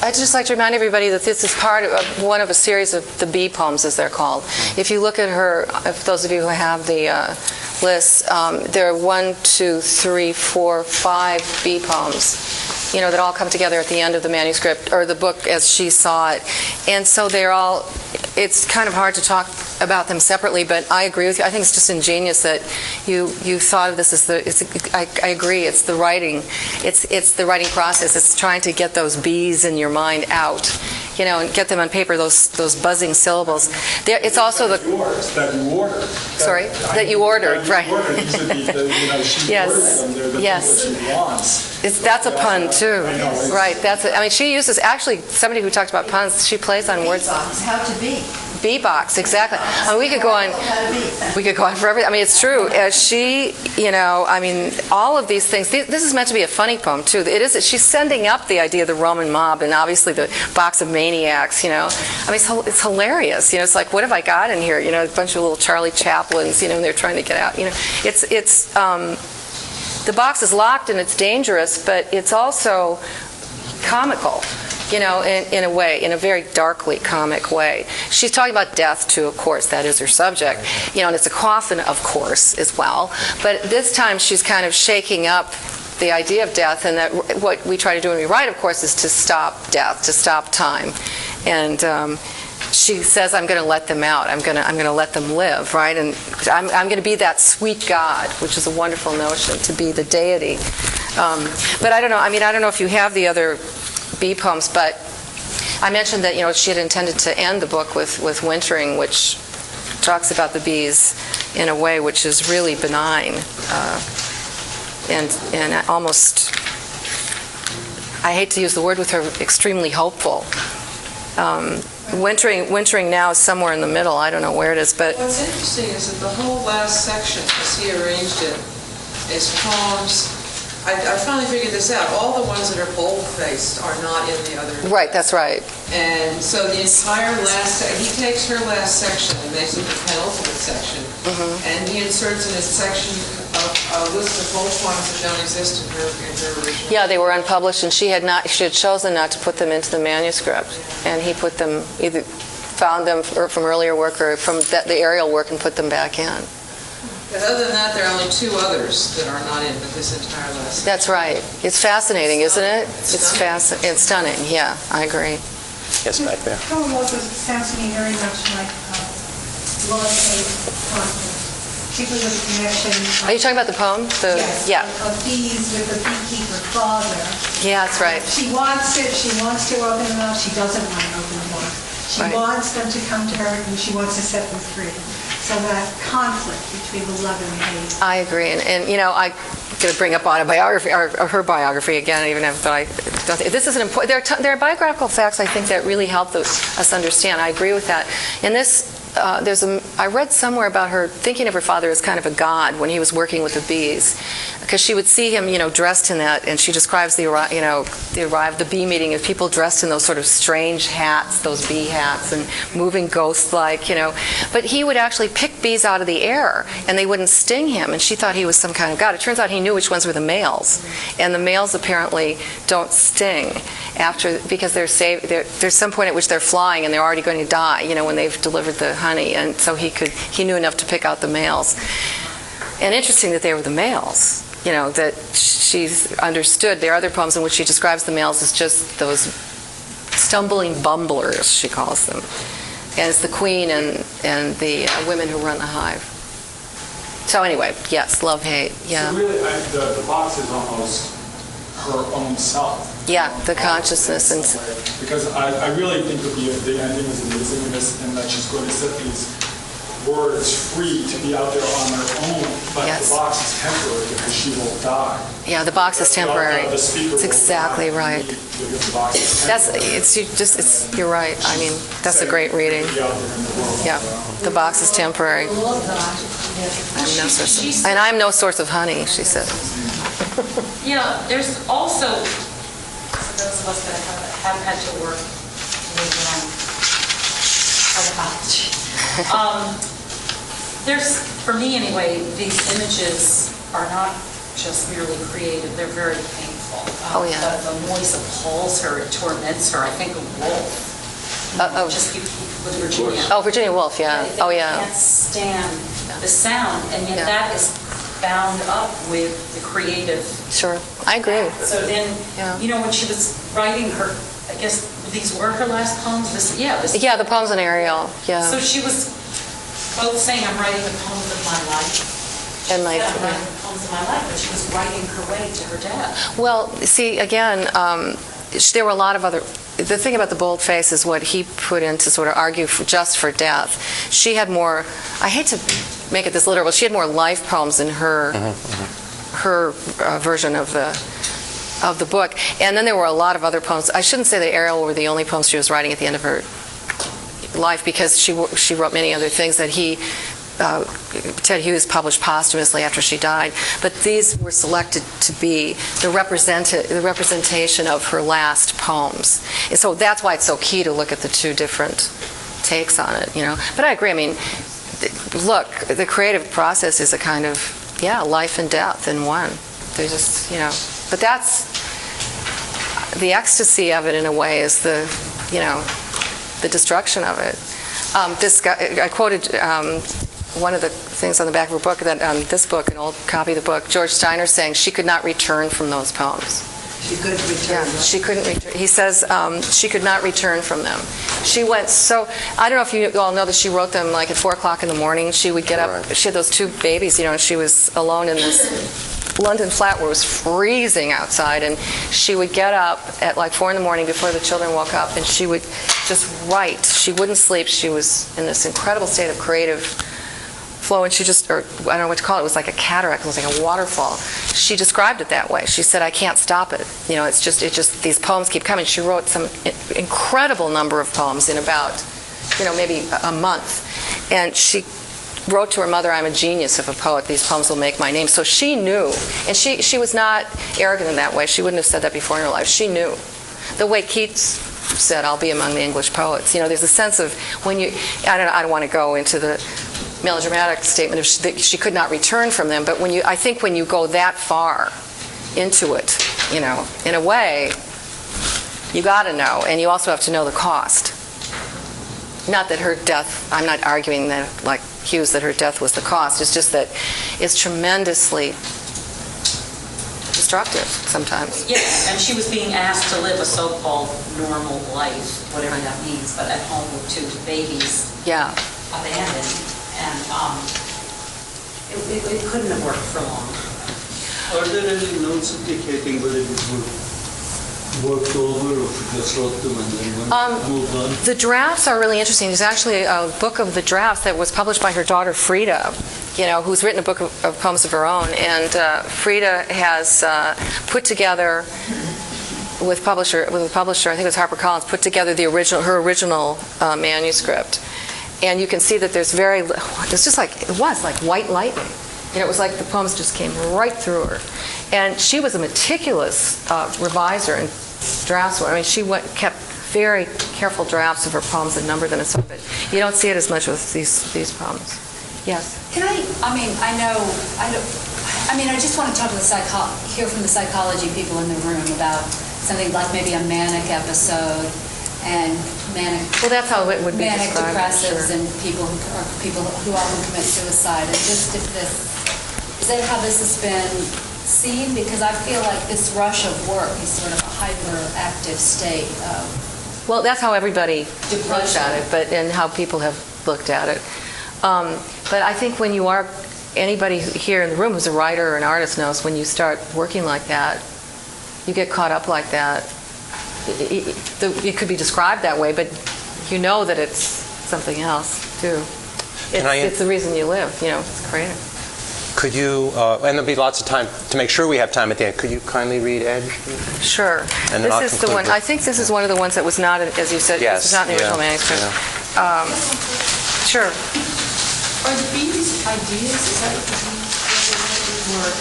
I'd just like to remind everybody that this is part of one of a series of the bee poems, as they're called. If you look at her, if those of you who have the list, there are 1, 2, 3, 4, 5 bee poems, that all come together at the end of the manuscript, or the book as she saw it. And so they're all, it's kind of hard to talk about them separately, but I agree with you. I think it's just ingenious that you thought of this as I agree, it's the writing. It's the writing process. It's trying to get those bees in your mind out, and get them on paper, those buzzing syllables. It's also that you ordered. Sorry? That you ordered, right. Yes. That's a pun, too. Right. She uses, actually, somebody who talked about puns, she plays on words. How to be. Bee-box, exactly. We could go on forever. It's true. All of these things, this is meant to be a funny poem, too. It is. She's sending up the idea of the Roman mob and obviously the box of maniacs, it's hilarious. It's like, what have I got in here? A bunch of little Charlie Chaplins, and they're trying to get out. The box is locked and it's dangerous, but it's also comical. In a way, in a very darkly comic way. She's talking about death, too, of course. That is her subject. And it's a coffin, of course, as well. But this time she's kind of shaking up the idea of death, and that what we try to do when we write, of course, is to stop death, to stop time. And she says, I'm going to let them out. I'm going to let them live, right? And I'm going to be that sweet God, which is a wonderful notion, to be the deity. But I don't know. I don't know if you have the other bee poems, but I mentioned that she had intended to end the book with Wintering, which talks about the bees in a way which is really benign and almost, I hate to use the word with her, extremely hopeful. Wintering now is somewhere in the middle. I don't know where it is, but what's interesting is that the whole last section, as he arranged it, is poems. I finally figured this out. All the ones that are bold-faced are not in the other. Right, that's right. And so the entire he takes her last section and makes it the penultimate section, and he inserts in his section a list of whole poems that don't exist in her original. Yeah, they were unpublished, and she had chosen not to put them into the manuscript, and he put them, either found them from earlier work or from the aerial work and put them back in. But other than that, there are only 2 others that are not in this entire list. That's right. It's fascinating, isn't it? It's stunning. Yeah, I agree. Yes, back there. Poem also sounds to me very much like lowercase content, particularly with the connection. Are you talking about the poem? Yes. Of bees with the beekeeper father. Yeah, that's right. She wants it. She wants to open them up. She doesn't want to open them up. She wants them to come to her, and she wants to set them free. So that conflict between the love and hate. I agree, and I'm going to bring up autobiography or her biography again, even if I don't think this is an important. There are biographical facts I think that really help us understand. I agree with that. In this, I read somewhere about her thinking of her father as kind of a god when he was working with the bees, because she would see him, dressed in that, and she describes the bee meeting of people dressed in those sort of strange hats, those bee hats, and moving ghost-like, But he would actually pick bees out of the air, and they wouldn't sting him, and she thought he was some kind of god. It turns out he knew which ones were the males, and the males apparently don't sting because there's some point at which they're flying and they're already going to die, when they've delivered the honey, and so he knew enough to pick out the males. And interesting that they were the males, that she's understood. There are other poems in which she describes the males as just those stumbling bumblers, she calls them. And it's the queen and the women who run the hive. So anyway, yes, love, hate, yeah. So really, the box is almost her own self. Yeah, the consciousness. And because I really think that the ending is amazing in that she's going to set these words free to be out there on their own, but the box is temporary because she will die. Yeah, the box is temporary. It's exactly right. You're right. I mean, that's a great reading. Yeah, the box is temporary. I'm no source of honey, she said. Yeah, there's also, for those of us that have had to work with psychology, there's, for me anyway, these images are not just merely creative, they're very painful. The noise appalls her, it torments her. I think of Woolf. Just with Virginia. Oh, Virginia Woolf, yeah. They can't stand the sound, and yet that is bound up with the creative. Sure, I agree. So then, when she was writing her, I guess these were her last poems? The poems in Ariel, yeah. So she was both saying, I'm writing the poems of my life. And I'm writing the poems of my life, but she was writing her way to her death. Well, see, again, there were a lot of other... The thing about the bold face is what he put in to sort of argue just for death. She had more... I hate to make it this literal, but she had more life poems in her version of the book. And then there were a lot of other poems. I shouldn't say that Ariel were the only poems she was writing at the end of her life, because she wrote many other things that Ted Hughes published posthumously after she died. But these were selected to be the representation of her last poems. And so that's why it's so key to look at the two different takes on it, But I agree. I mean, look, the creative process is a kind of, life and death in one. They're just, But that's the ecstasy of it in a way is the destruction of it. This guy, I quoted one of the things on the back of her book, this book, an old copy of the book, George Steiner saying she could not return from those poems. She couldn't return. Yeah, she couldn't return. He says she could not return from them. She went so, I don't know if you all know that she wrote them like at 4 o'clock in the morning. She would get up, she had those 2 babies, and she was alone in this London flat where it was freezing outside, and she would get up at like 4 in the morning before the children woke up, and she would just write. She wouldn't sleep. She was in this incredible state of creative flow, and she just, or I don't know what to call it, it was like a cataract, it was like a waterfall. She described it that way. She said, I can't stop it. It's just, these poems keep coming. She wrote some incredible number of poems in about, maybe a month. And she wrote to her mother, I'm a genius of a poet, these poems will make my name. So she knew, and she was not arrogant in that way. She wouldn't have said that before in her life. She knew. The way Keats said, I'll be among the English poets. There's a sense of when you, I don't want to go into the melodramatic statement of she could not return from them, but I think when you go that far into it, in a way, you got to know, and you also have to know the cost. Not that her death, I'm not arguing that, like Hughes, that her death was the cost. It's just that it's tremendously destructive sometimes. Yes, and she was being asked to live a so-called normal life, whatever that means, but at home with 2 babies abandoned. And it couldn't have worked for long. Are there any notes indicating whether it was worked over or just wrote them and then moved on? The drafts are really interesting. There's actually a book of the drafts that was published by her daughter Frida, who's written a book of poems of her own. And Frida has put together with a publisher, I think it was HarperCollins, put together her original manuscript. And you can see that there's it's like white lightning. It was like the poems just came right through her. And she was a meticulous reviser and draftswoman. I mean, she kept very careful drafts of her poems and numbered them and so on. But you don't see it as much with these poems. Yes? Can I just want to talk to hear from the psychology people in the room about something like maybe a manic episode and manic. Well, that's how it would be manic described. Depressives Sure. and people who often commit suicide, and just if this that how this has been seen? Because I feel like this rush of work is sort of a hyperactive state of... Well, that's how everybody looks at it, and how people have looked at it. But I think when you are, anybody here in the room who's a writer or an artist knows when you start working like that, you get caught up like that. It could be described that way, but you know that it's something else, too. It's the reason you live, it's creative. Could you, and there'll be lots of time, to make sure we have time at the end, could you kindly read Edge? Sure. And then This is the one, I think this is one of the ones that was not, as you said, yes, this was not in the original manuscript. Yeah. Sure. Are the bees ideas? Is that what the bees?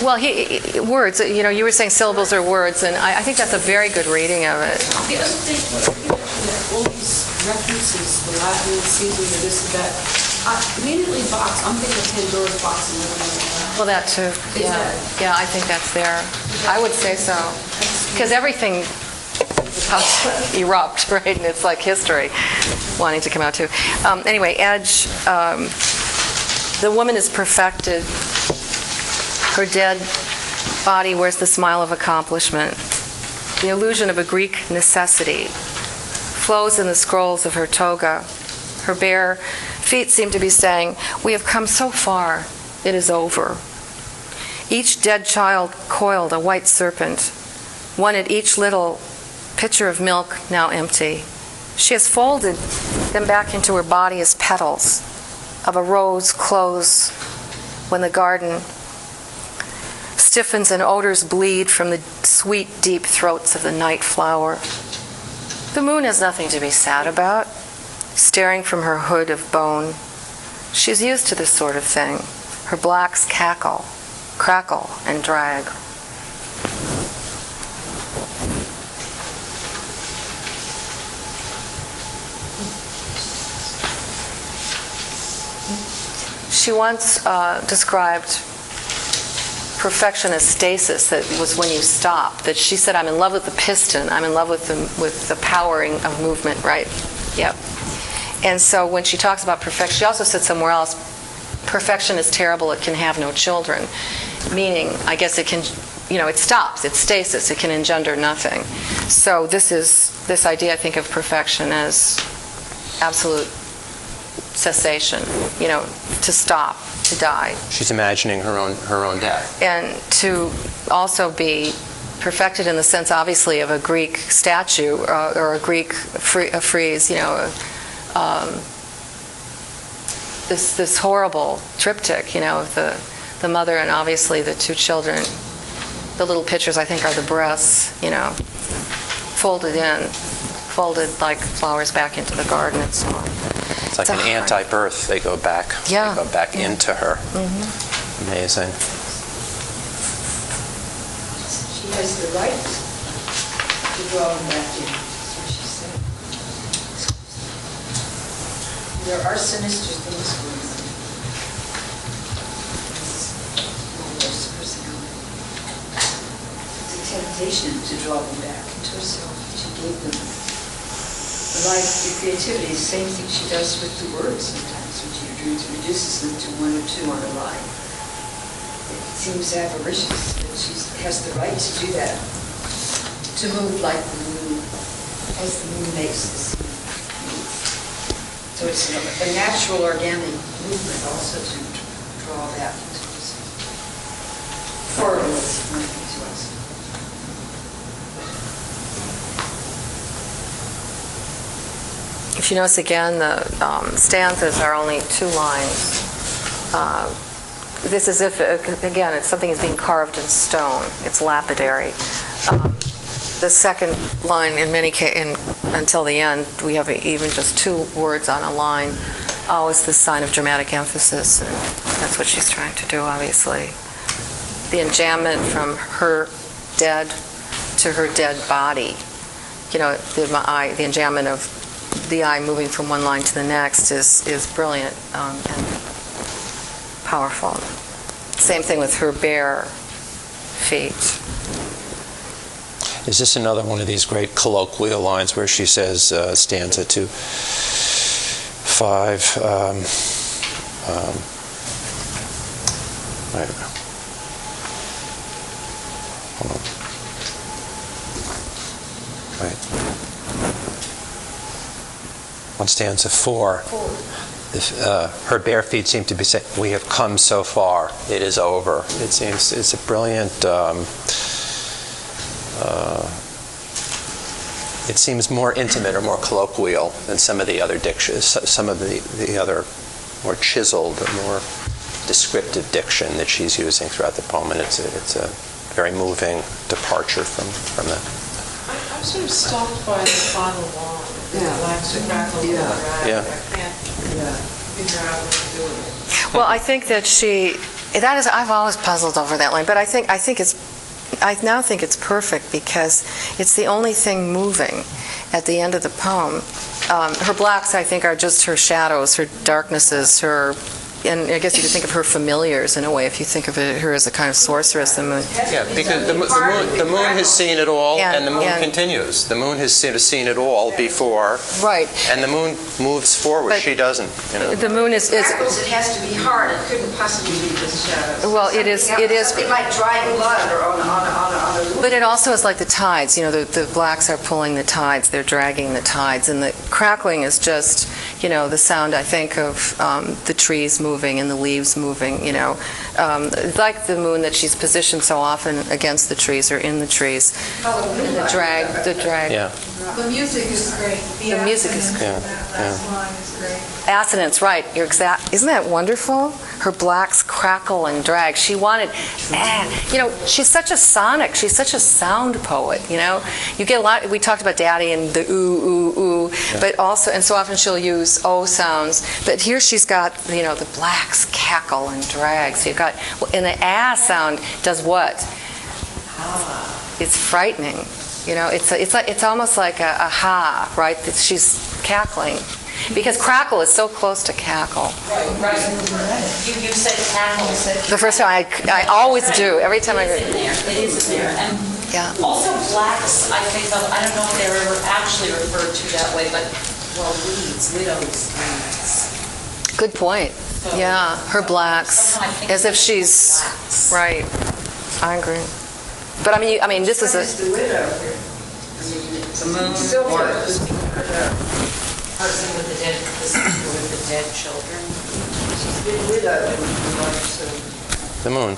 Well, words, you were saying syllables are words, and I think that's a very good reading of it. The other thing, all these references, the Latin, Sylvia, this and that, immediately box, I'm thinking of Pandora's box and everything. Well, that too. Yeah, I think that's there. I would say so. Because everything erupt, right? And it's like history wanting to come out too. Anyway, Edge, the woman is perfected. Her dead body wears the smile of accomplishment. The illusion of a Greek necessity flows in the scrolls of her toga. Her bare feet seem to be saying, "We have come so far, it is over." Each dead child coiled a white serpent, one at each little pitcher of milk now empty. She has folded them back into her body as petals of a rose close when the garden stiffens and odors bleed from the sweet, deep throats of the night flower. The moon has nothing to be sad about, staring from her hood of bone. She's used to this sort of thing. Her blacks cackle, crackle, and drag. She once described perfection as stasis, that was when you stop. That she said, "I'm in love with the piston. I'm in love with the powering of movement." Right? Yep. And so when she talks about perfection, she also said somewhere else, "Perfection is terrible. It can have no children." Meaning, I guess it can, it stops. It's stasis. It can engender nothing. So this idea, I think, of perfection as absolute cessation. To stop. To die. She's imagining her own death. And to also be perfected in the sense, obviously, of a Greek statue or a Greek frieze, this horrible triptych, of the mother and obviously the two children. The little pictures, I think, are the breasts, folded like flowers back into the garden and so on. It's like an anti-birth. They go back. Yeah. They go back into her. Mm-hmm. Amazing. She has the right to draw him back in. That's what she said. There are sinister things going on. This is personality. It's a temptation to draw them back into herself. She gave them the life, the creativity, the same thing she does with the words sometimes when she reduces them to one or two on a line. It seems avaricious, but she has the right to do that, to move like the moon, as the moon makes the sea move. So it's a natural organic movement also to draw that into herself. For what's nothing to us. If you notice again, the stanzas are only 2 lines. This is if, again, it's something is being carved in stone. It's lapidary. The second line, in many cases, until the end, we have even just 2 words on a line. Always the sign of dramatic emphasis, and that's what she's trying to do, obviously. The enjambment from her dead to her dead body. The enjambment of the eye moving from one line to the next is brilliant and powerful. Same thing with her bare feet. Is this another one of these great colloquial lines where she says, stanza 2, 5, Hold on. Right. On stanza 4, her bare feet seem to be saying, "We have come so far, it is over." It seems it's a brilliant. It seems more intimate or more colloquial than some of the other dictions, some of the other more chiseled or more descriptive diction that she's using throughout the poem, and it's a very moving departure from that. I'm sort of stumped by the final line. Blacks are crackle and drag. Yeah. I can't figure out what to do with it. Well, I think that I've always puzzled over that line, but I now think it's perfect because it's the only thing moving at the end of the poem. Her blacks, I think, are just her shadows, her darknesses, and I guess you could think of her familiars in a way if you think of her as a kind of sorceress, the moon. Yeah, because the moon has seen it all, and the moon continues. The moon has seen it all before, right? And the moon moves forward. But she doesn't. You know. The moon is. It has to be hard. It couldn't possibly be just shadows. Well, it is. It might dry blood or on a. But it also is like the tides. You know, the blacks are pulling the tides. They're dragging the tides, and the crackling is just, the sound, I think, of the trees moving and the leaves moving, like the moon that she's positioned so often against the trees or in the trees. And the drag. Yeah. The music is great. The music is great. That last line is great. Assonance, right. You're exact. Isn't that wonderful? Her blacks crackle and drag. She wanted, she's such a sonic, she's such a sound poet, You get a lot, we talked about Daddy and the ooh, ooh, ooh, but also, and so often she'll use O sounds, but here she's got, the blacks cackle and drag. So you've got, and the ah sound does what? It's frightening. It's almost like a ha, right? That she's cackling. Because crackle is so close to cackle. Right. You said cackle. The first time I always do. Every time I read it. It is in there. And also blacks, I think of, I don't know if they were actually referred to that way, but, weeds, widows, weeds. Good point. So, her blacks. As if she's, right. I agree. But I mean, this is a... the widow here. The moon or person with the dead children. She's been widowed in her life, so. The moon.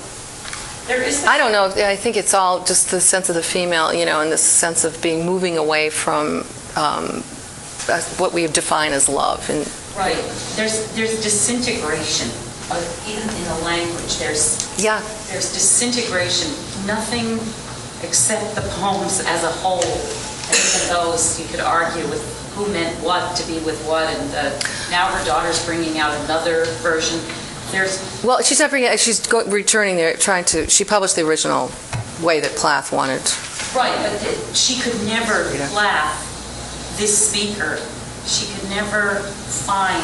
I don't know. I think it's all just the sense of the female, and the sense of moving away from what we define as love. Right. There's disintegration, even in the language. There's disintegration. Nothing except the poems as a whole. And even those you could argue with who meant what to be with what, and now her daughter's bringing out another version. Well, she's not bringing it. She's returning there, she published the original way that Plath wanted. Right, but she could never Plath, this speaker, she could never find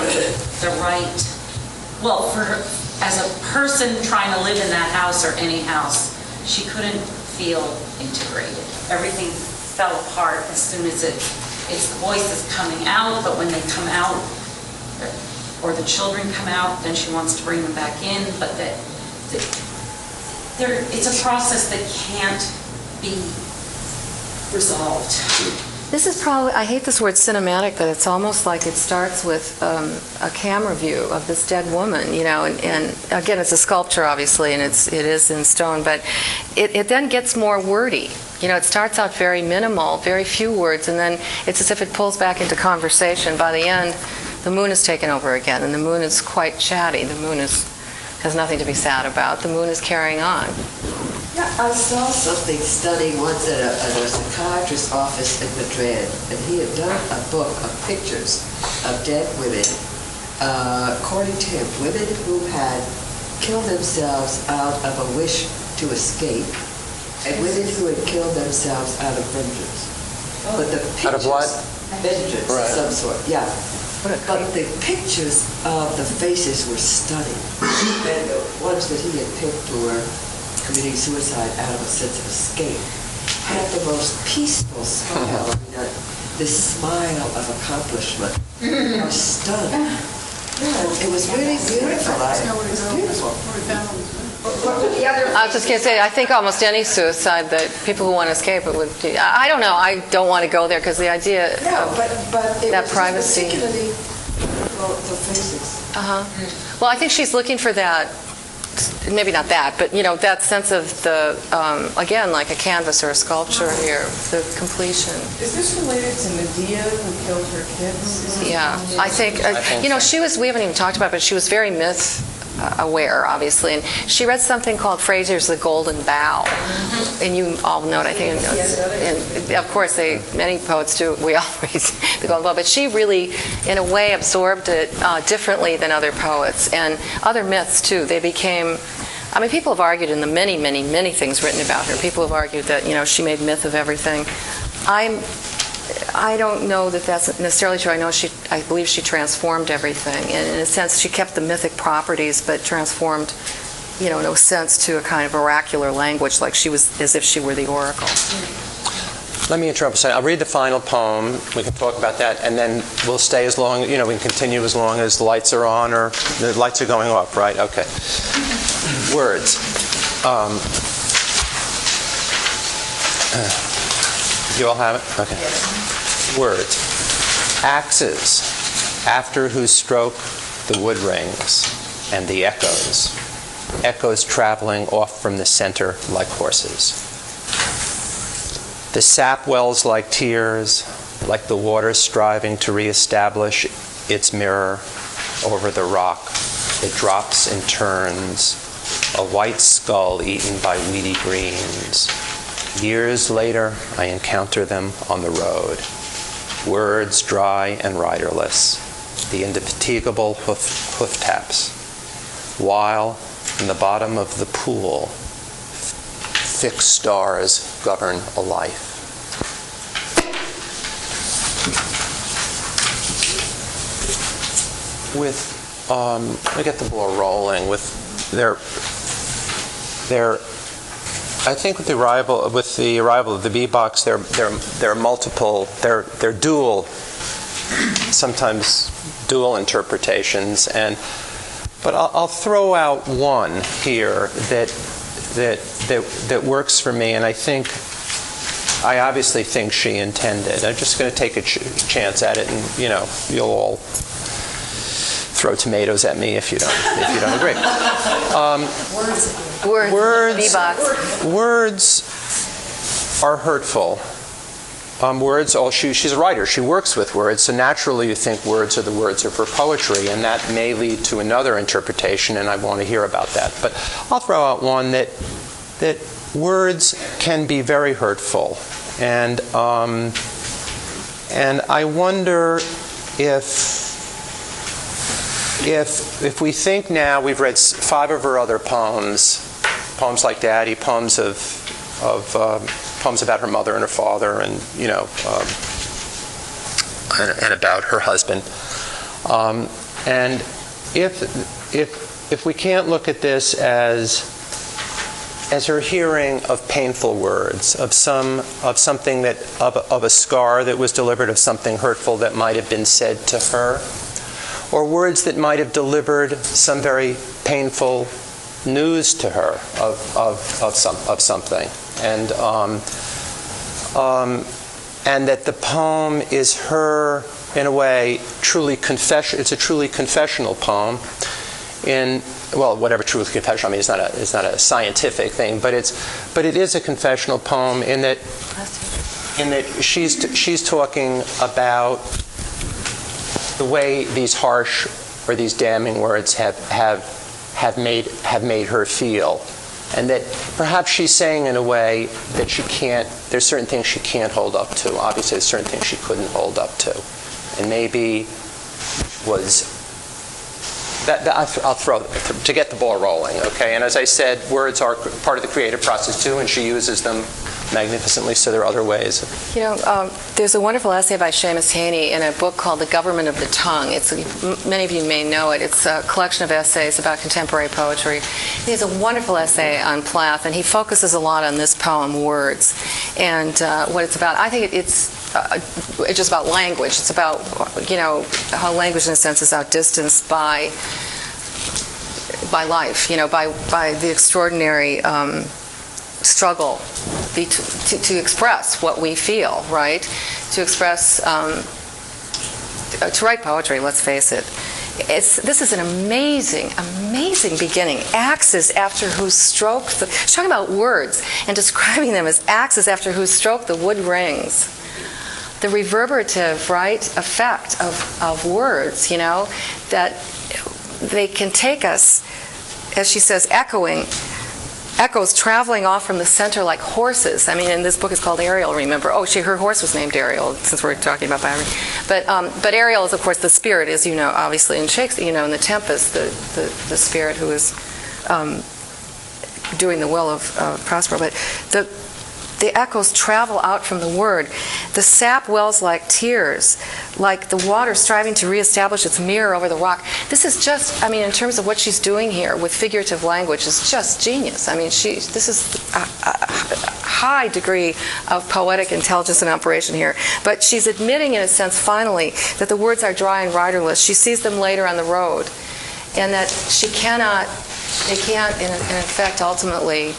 the right, for her, as a person trying to live in that house or any house, she couldn't feel integrated. Everything fell apart as soon as its voice is coming out, but when they come out, or the children come out, then she wants to bring them back in, but it's a process that can't be resolved. This is probably, I hate this word cinematic, but it's almost like it starts with a camera view of this dead woman, and again, it's a sculpture, obviously, and it is in stone, but it then gets more wordy. It starts out very minimal, very few words, and then it's as if it pulls back into conversation. By the end, the moon is taken over again, and the moon is quite chatty. The moon has nothing to be sad about. The moon is carrying on. Yeah, I saw something stunning once at a psychiatrist's office in Madrid, and he had done a book of pictures of dead women, according to him, women who had killed themselves out of a wish to escape, and women who had killed themselves out of vengeance. But the pictures, out of what? Vengeance of some sort, yeah. But the pictures of the faces were stunning. And the ones that he had picked who were committing suicide out of a sense of escape had the most peaceful smile. This smile of accomplishment. I was stunned. Yeah, it was really beautiful. It was beautiful. I was just going to say, I think almost any suicide that people who want to escape it would be. I don't know. I don't want to go there because the idea of that privacy. Particularly the physics. Well, I think she's looking for that. Maybe not that, but that sense of the again, like a canvas or a sculpture here, the completion. Is this related to Medea who killed her kids? Yeah, I think she was. We haven't even talked about it, but she was very myth aware, obviously, and she read something called Fraser's The Golden Bough, and you all know it, I think. And of course, many poets do. We all read The Golden Bough, but she really, in a way, absorbed it differently than other poets and other myths too. They became. I mean, people have argued in the many, many, many things written about her. People have argued that she made myth of everything. I don't know that that's necessarily true. I believe she transformed everything. And in a sense, she kept the mythic properties, but transformed, in a sense, to a kind of oracular language, like she was, as if she were the oracle. Let me interrupt a second. I'll read the final poem. We can talk about that, and then we'll stay as long, we can continue as long as the lights are on or the lights are going off, right? Okay. Words. You all have it? Okay. Words. Axes, after whose stroke the wood rings, and the echoes. Echoes traveling off from the center like horses. The sap wells like tears, like the water striving to reestablish its mirror over the rock. It drops and turns, a white skull eaten by weedy greens. Years later, I encounter them on the road. Words dry and riderless, the indefatigable hoof taps. While in the bottom of the pool, fixed stars govern a life. Let me get the ball rolling with I think with the arrival of the bebox, there are multiple, they're dual, sometimes dual interpretations, but I'll throw out one here that works for me, and I obviously think she intended. I'm just going to take a chance at it, and you'll all throw tomatoes at me if you don't agree. Words are hurtful. She's a writer. She works with words, so naturally you think words are the words of her poetry, and that may lead to another interpretation, and I want to hear about that. But I'll throw out one that words can be very hurtful, and I wonder if we think now, we've read 5 of her other poems like Daddy, poems about her mother and her father, and and about her husband. And if we can't look at this as her hearing of painful words, of something of a scar that was delivered, of something hurtful that might have been said to her, or words that might have delivered some very painful news to her of something, and that the poem is her, in a way, it's a truly confessional poem. Whatever truly confessional, I mean, it's not a scientific thing, but it is a confessional poem in that she's talking about the way these harsh or these damning words have made her feel, and that perhaps she's saying in a way that there's certain things she can't hold up to. Obviously, there's certain things she couldn't hold up to, and maybe I'll throw to get the ball rolling, okay? And as I said, words are part of the creative process too, and she uses them magnificently, so there are other ways. There's a wonderful essay by Seamus Heaney in a book called The Government of the Tongue. Many of you may know it. It's a collection of essays about contemporary poetry. He has a wonderful essay on Plath, and he focuses a lot on this poem, Words, and what it's about. I think it's just about language. It's about, how language, in a sense, is outdistanced by life, by the extraordinary struggle to express what we feel, right? To express, to write poetry, let's face it. This is an amazing, amazing beginning. Axes after whose stroke, she's talking about words and describing them as axes after whose stroke the wood rings. The reverberative, right, effect of words, that they can take us, as she says, echoes traveling off from the center like horses. I mean, and this book is called Ariel, remember? Oh, her horse was named Ariel, since we're talking about biography. But Ariel is, of course, the spirit, as you know, obviously, in Shakespeare, in The Tempest, the spirit who is doing the will of Prospero. But the echoes travel out from the word. The sap wells like tears, like the water striving to reestablish its mirror over the rock. This is just, in terms of what she's doing here with figurative language, is just genius. This is a high degree of poetic intelligence in operation here. But she's admitting, in a sense, finally, that the words are dry and riderless. She sees them later on the road, and that they can't, in effect, ultimately,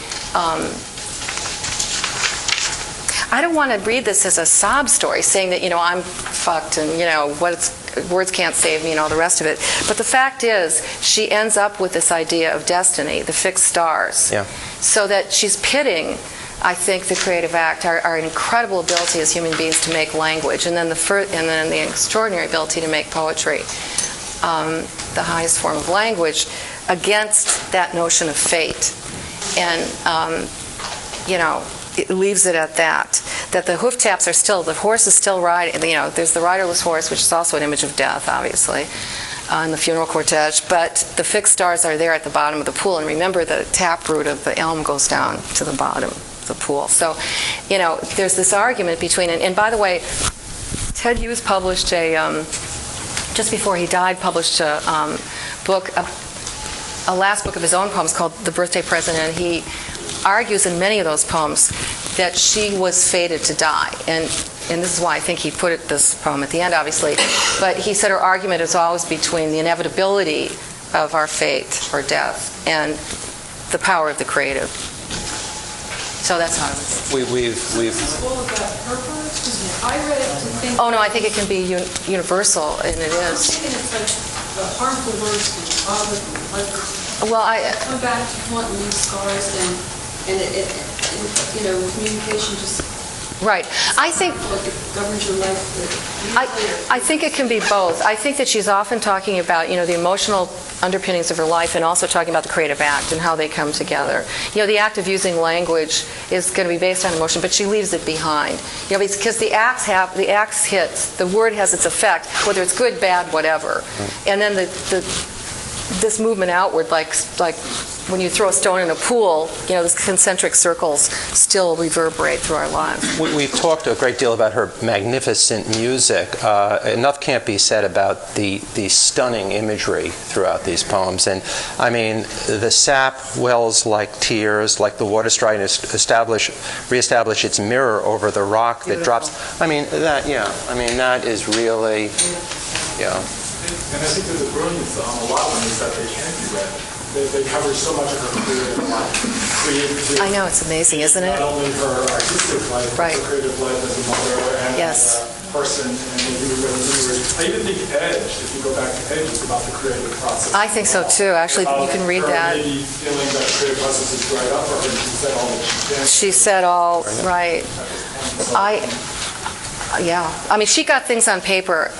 I don't want to read this as a sob story, saying that, I'm fucked and, words can't save me and all the rest of it. But the fact is, she ends up with this idea of destiny, the fixed stars. Yeah. So that she's pitting, I think, the creative act, our incredible ability as human beings to make language, and then the extraordinary ability to make poetry, the highest form of language, against that notion of fate. And, it leaves it at that the hoof taps are still, the horse is still riding, there's the riderless horse, which is also an image of death, obviously, in the funeral cortege, but the fixed stars are there at the bottom of the pool, and remember the taproot of the elm goes down to the bottom of the pool. So, there's this argument between, and by the way, Ted Hughes published just before he died, published a book, a last book of his own poems called The Birthday Present, and he argues in many of those poems that she was fated to die. And this is why I think he put this poem at the end, obviously. But he said her argument is always between the inevitability of our fate or death and the power of the creative. So that's how it is. It's all about purpose? I read it to think... Oh, no, I think it can be universal, and it is. I'm thinking it's like the harmful words can bother them. Well, I come back to haunt and leave scars, and communication just... Right. I think it governs your life. I think it can be both. I think that she's often talking about, the emotional underpinnings of her life, and also talking about the creative act and how they come together. The act of using language is going to be based on emotion, but she leaves it behind. Because the axe hits, the word has its effect, whether it's good, bad, whatever. And then this movement outward, like when you throw a stone in a pool, those concentric circles still reverberate through our lives. We've talked a great deal about her magnificent music. Enough can't be said about the stunning imagery throughout these poems. And the sap wells like tears, like the water striving to reestablish its mirror over the rock that drops. That is really, And I think that the brilliance on a lot of them is that they can be read. They cover so much of her creative life. I know, it's amazing, isn't it? Not only her artistic life, but her creative life as a mother and a person. I even think Edge, if you go back to Edge, is about the creative process. I think so too. Actually, you can read that. Maybe feeling that the creative process is dried up for her, she said all that she can. She said all, right. She got things on paper.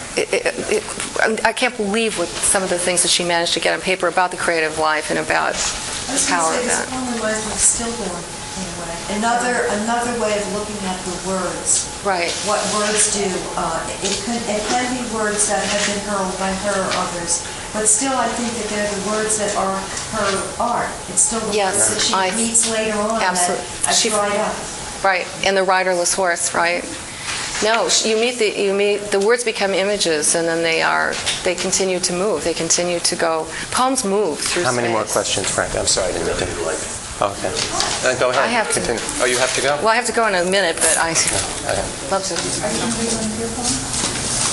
I can't believe what some of the things that she managed to get on paper about the creative life and about the power of that. This poem reminds me of Stillborn in a way. Another way of looking at the words. Right. What words do. It can be words that have been hurled by her or others, but still I think that they're the words that are her art. It's still the words that she meets later on that have dried up. Right, and the riderless horse, right? No, you meet the words become images, and then they continue to move. They continue to go. Poems move through How space. many more questions, Frank? I'm sorry, I didn't mean to. Okay. Go ahead. I have to. Continue. Oh, you have to go? Well, I have to go in a minute, but I love to.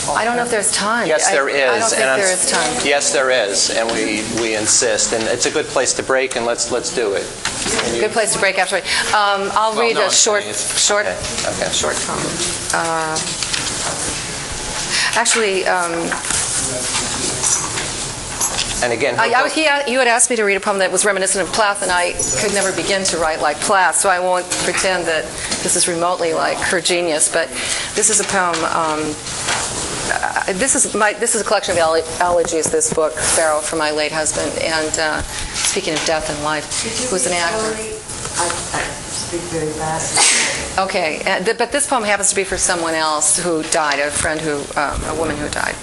I don't know if there's time. Yes, there is. I don't think there is time. Yes, there is, and we insist. And it's a good place to break, and let's do it. Good place to break after. I'll read a short poem. Actually, and again, you had asked me to read a poem that was reminiscent of Plath, and I could never begin to write like Plath, so I won't pretend that this is remotely like her genius. But this is a poem. This is a collection of elegies. This book, Sparrow, for my late husband. And speaking of death and life, who was an actor. I speak very fast. Okay, but this poem happens to be for someone else who died, a woman who died.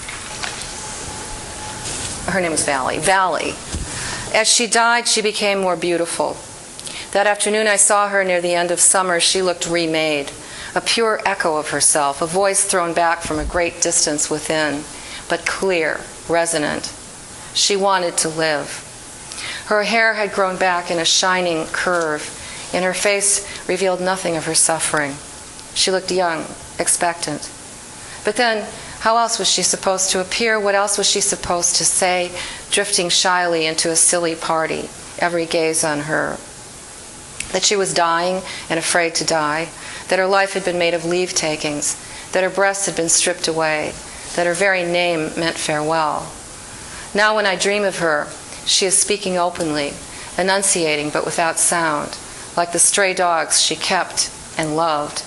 Her name was Valley. Valley. As she died, she became more beautiful. That afternoon I saw her near the end of summer. She looked remade, a pure echo of herself, a voice thrown back from a great distance within, but clear, resonant. She wanted to live. Her hair had grown back in a shining curve, and her face revealed nothing of her suffering. She looked young, expectant. But then, how else was she supposed to appear? What else was she supposed to say, drifting shyly into a silly party, every gaze on her? That she was dying and afraid to die, that her life had been made of leave-takings, that her breasts had been stripped away, that her very name meant farewell. Now when I dream of her, she is speaking openly, enunciating but without sound, like the stray dogs she kept and loved,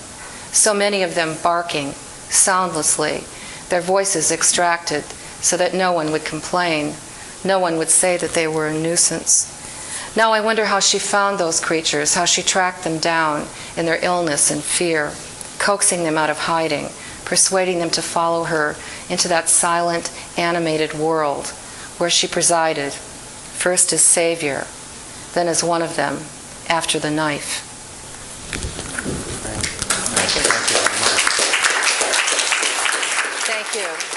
so many of them barking soundlessly, their voices extracted so that no one would complain, no one would say that they were a nuisance. Now I wonder how she found those creatures, how she tracked them down in their illness and fear, coaxing them out of hiding, persuading them to follow her into that silent, animated world where she presided, first as savior, then as one of them, after the knife. Thank you.